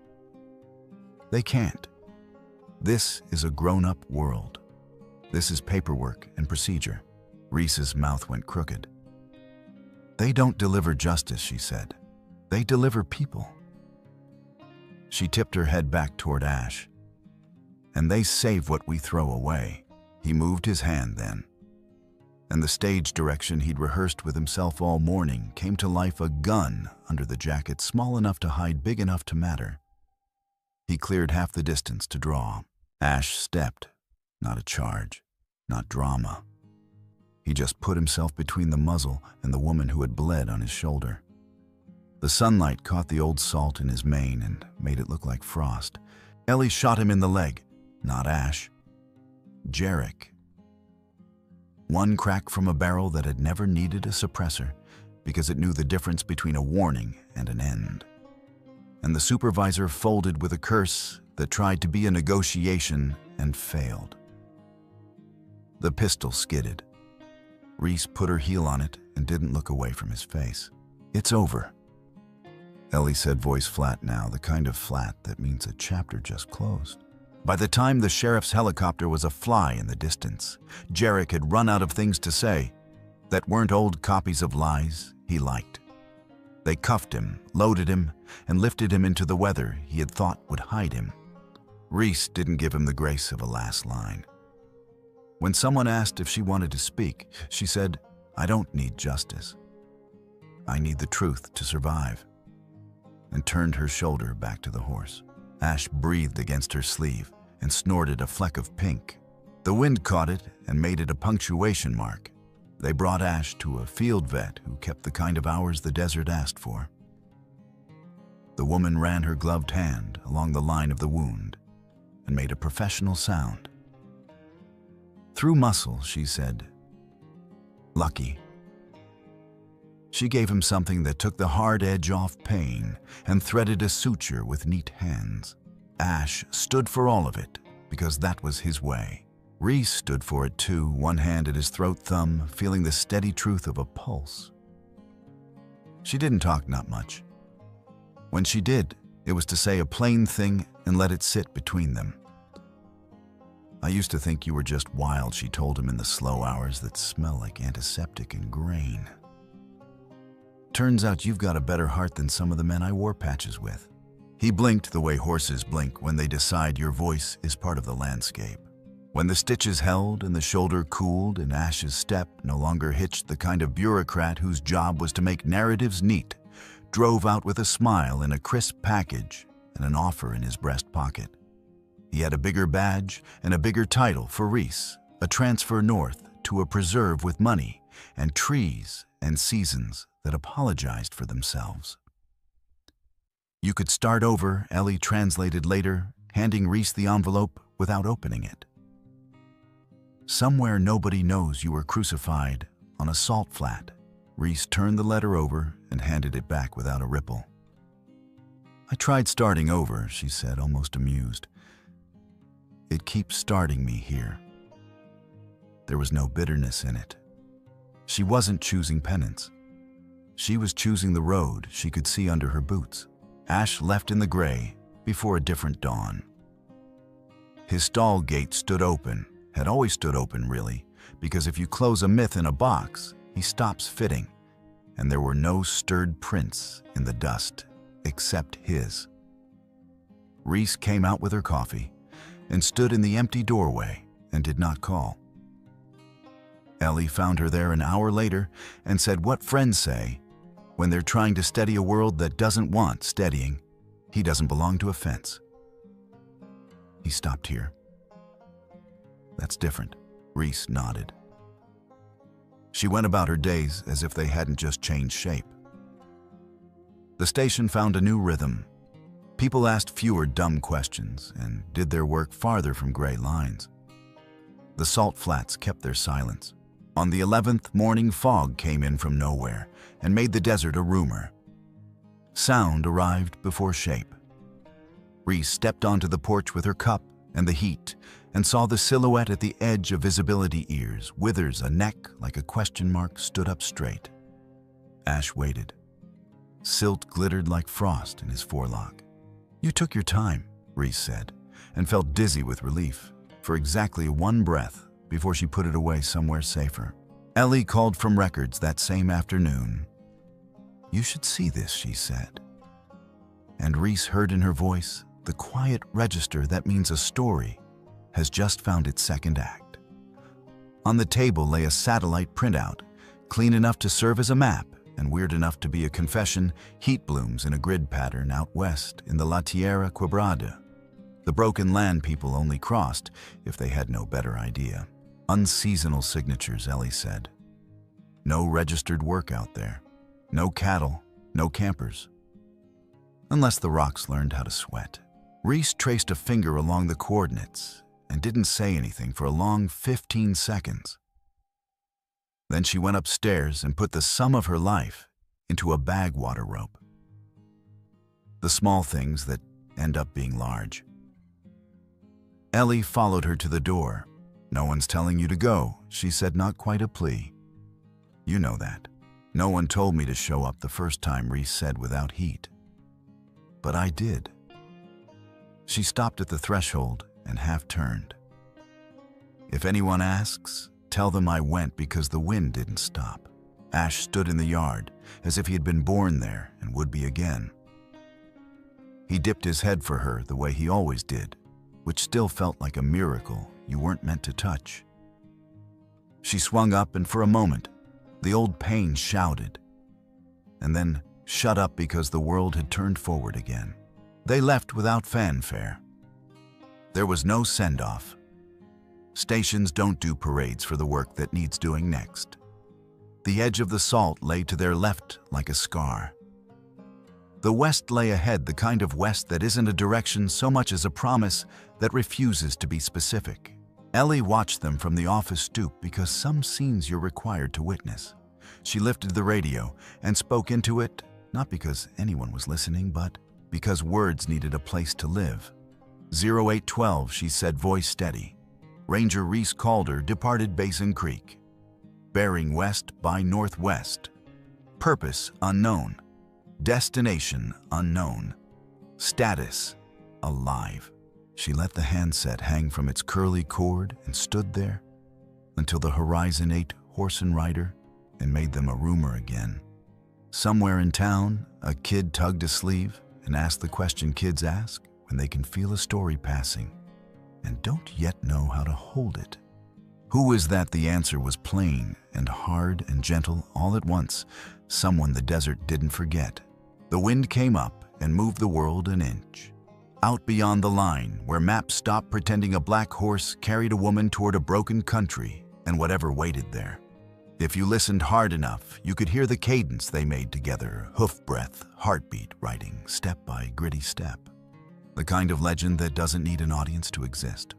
"They can't. This is a grown-up world. This is paperwork and procedure." Reese's mouth went crooked. "They don't deliver justice," she said. "They deliver people." She tipped her head back toward Ash. "And they save what we throw away." He moved his hand then, and the stage direction he'd rehearsed with himself all morning came to life, a gun under the jacket, small enough to hide, big enough to matter. He cleared half the distance to draw. Ash stepped. Not a charge, not drama. He just put himself between the muzzle and the woman who had bled on his shoulder. The sunlight caught the old salt in his mane and made it look like frost. Ellie shot him in the leg. Not Ash. Jarek. One crack from a barrel that had never needed a suppressor because it knew the difference between a warning and an end. And the supervisor folded with a curse that tried to be a negotiation and failed. The pistol skidded. Reese put her heel on it and didn't look away from his face. "It's over," Ellie said, voice flat now, the kind of flat that means a chapter just closed. By the time the sheriff's helicopter was a fly in the distance, Jarek had run out of things to say that weren't old copies of lies he liked. They cuffed him, loaded him, and lifted him into the weather he had thought would hide him. Reese didn't give him the grace of a last line. When someone asked if she wanted to speak, she said, "I don't need justice. I need the truth to survive," and turned her shoulder back to the horse. Ash breathed against her sleeve and snorted a fleck of pink. The wind caught it and made it a punctuation mark. They brought Ash to a field vet who kept the kind of hours the desert asked for. The woman ran her gloved hand along the line of the wound and made a professional sound. Through muscle, she said, "Lucky." She gave him something that took the hard edge off pain and threaded a suture with neat hands. Ash stood for all of it because that was his way. Reese stood for it too, one hand at his throat thumb, feeling the steady truth of a pulse. She didn't talk, not much. When she did, it was to say a plain thing and let it sit between them. "I used to think you were just wild," she told him in the slow hours that smell like antiseptic and grain. "Turns out you've got a better heart than some of the men I wore patches with." He blinked the way horses blink when they decide your voice is part of the landscape. When the stitches held and the shoulder cooled and Ash's step no longer hitched, the kind of bureaucrat whose job was to make narratives neat drove out with a smile in a crisp package and an offer in his breast pocket. He had a bigger badge and a bigger title for Reese, a transfer north to a preserve with money and trees and seasons that apologized for themselves. You could start over, Ellie translated later, handing Reese the envelope without opening it. Somewhere nobody knows you were crucified on a salt flat. Reese turned the letter over and handed it back without a ripple. I tried starting over, she said, almost amused. It keeps starting me here. There was no bitterness in it. She wasn't choosing penance. She was choosing the road she could see under her boots. Ash left in the gray before a different dawn. His stall gate stood open, had always stood open really, because if you close a myth in a box, he stops fitting, and there were no stirred prints in the dust except his. Reese came out with her coffee and stood in the empty doorway and did not call. Ellie found her there an hour later and said what friends say when they're trying to steady a world that doesn't want steadying. He doesn't belong to a fence. He stopped here. That's different. Reese nodded. She went about her days as if they hadn't just changed shape. The station found a new rhythm. People asked fewer dumb questions and did their work farther from gray lines. The salt flats kept their silence. On the 11th morning, fog came in from nowhere and made the desert a rumor. Sound arrived before shape. Reese stepped onto the porch with her cup and the heat and saw the silhouette at the edge of visibility ears, withers, a neck like a question mark stood up straight. Ash waited. Silt glittered like frost in his forelock. You took your time, Reese said, and felt dizzy with relief for exactly one breath before she put it away somewhere safer. Ellie called from records that same afternoon. You should see this, she said. And Reese heard in her voice the quiet register that means a story has just found its second act. On the table lay a satellite printout, clean enough to serve as a map and weird enough to be a confession, heat blooms in a grid pattern out west in the La Tierra Quebrada. The broken land people only crossed if they had no better idea. Unseasonal signatures, Ellie said. No registered work out there. No cattle, no campers. Unless the rocks learned how to sweat. Reese traced a finger along the coordinates and didn't say anything for a long 15 seconds. Then she went upstairs and put the sum of her life into a bag water rope. The small things that end up being large. Ellie followed her to the door. No one's telling you to go, she said, not quite a plea. You know that. No one told me to show up the first time, Reese said without heat. But I did. She stopped at the threshold and half turned. If anyone asks, tell them I went because the wind didn't stop. Ash stood in the yard as if he had been born there and would be again. He dipped his head for her the way he always did, which still felt like a miracle you weren't meant to touch. She swung up and for a moment, the old pain shouted, and then shut up because the world had turned forward again. They left without fanfare. There was no send-off. Stations don't do parades for the work that needs doing next. The edge of the salt lay to their left like a scar. The west lay ahead, the kind of west that isn't a direction so much as a promise that refuses to be specific. Ellie watched them from the office stoop because some scenes you're required to witness. She lifted the radio and spoke into it, not because anyone was listening, but because words needed a place to live. 0812, she said, voice steady. Ranger Reese Calder departed Basin Creek. Bearing west by northwest. Purpose unknown. Destination unknown. Status alive. She let the handset hang from its curly cord and stood there until the horizon ate horse and rider and made them a rumor again. Somewhere in town, a kid tugged a sleeve and asked the question kids ask when they can feel a story passing and don't yet know how to hold it. Who is that? The answer was plain and hard and gentle all at once. Someone the desert didn't forget. The wind came up and moved the world an inch. Out beyond the line, where maps stopped pretending a black horse carried a woman toward a broken country and whatever waited there. If you listened hard enough, you could hear the cadence they made together, hoof breath, heartbeat, writing step by gritty step. The kind of legend that doesn't need an audience to exist.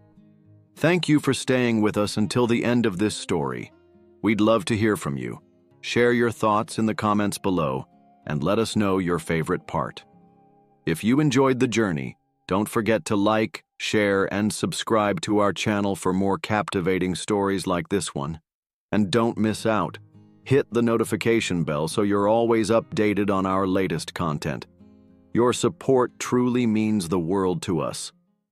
Thank you for staying with us until the end of this story. We'd love to hear from you. Share your thoughts in the comments below and let us know your favorite part. If you enjoyed the journey, don't forget to like, share, and subscribe to our channel for more captivating stories like this one. And don't miss out. Hit the notification bell so you're always updated on our latest content. Your support truly means the world to us.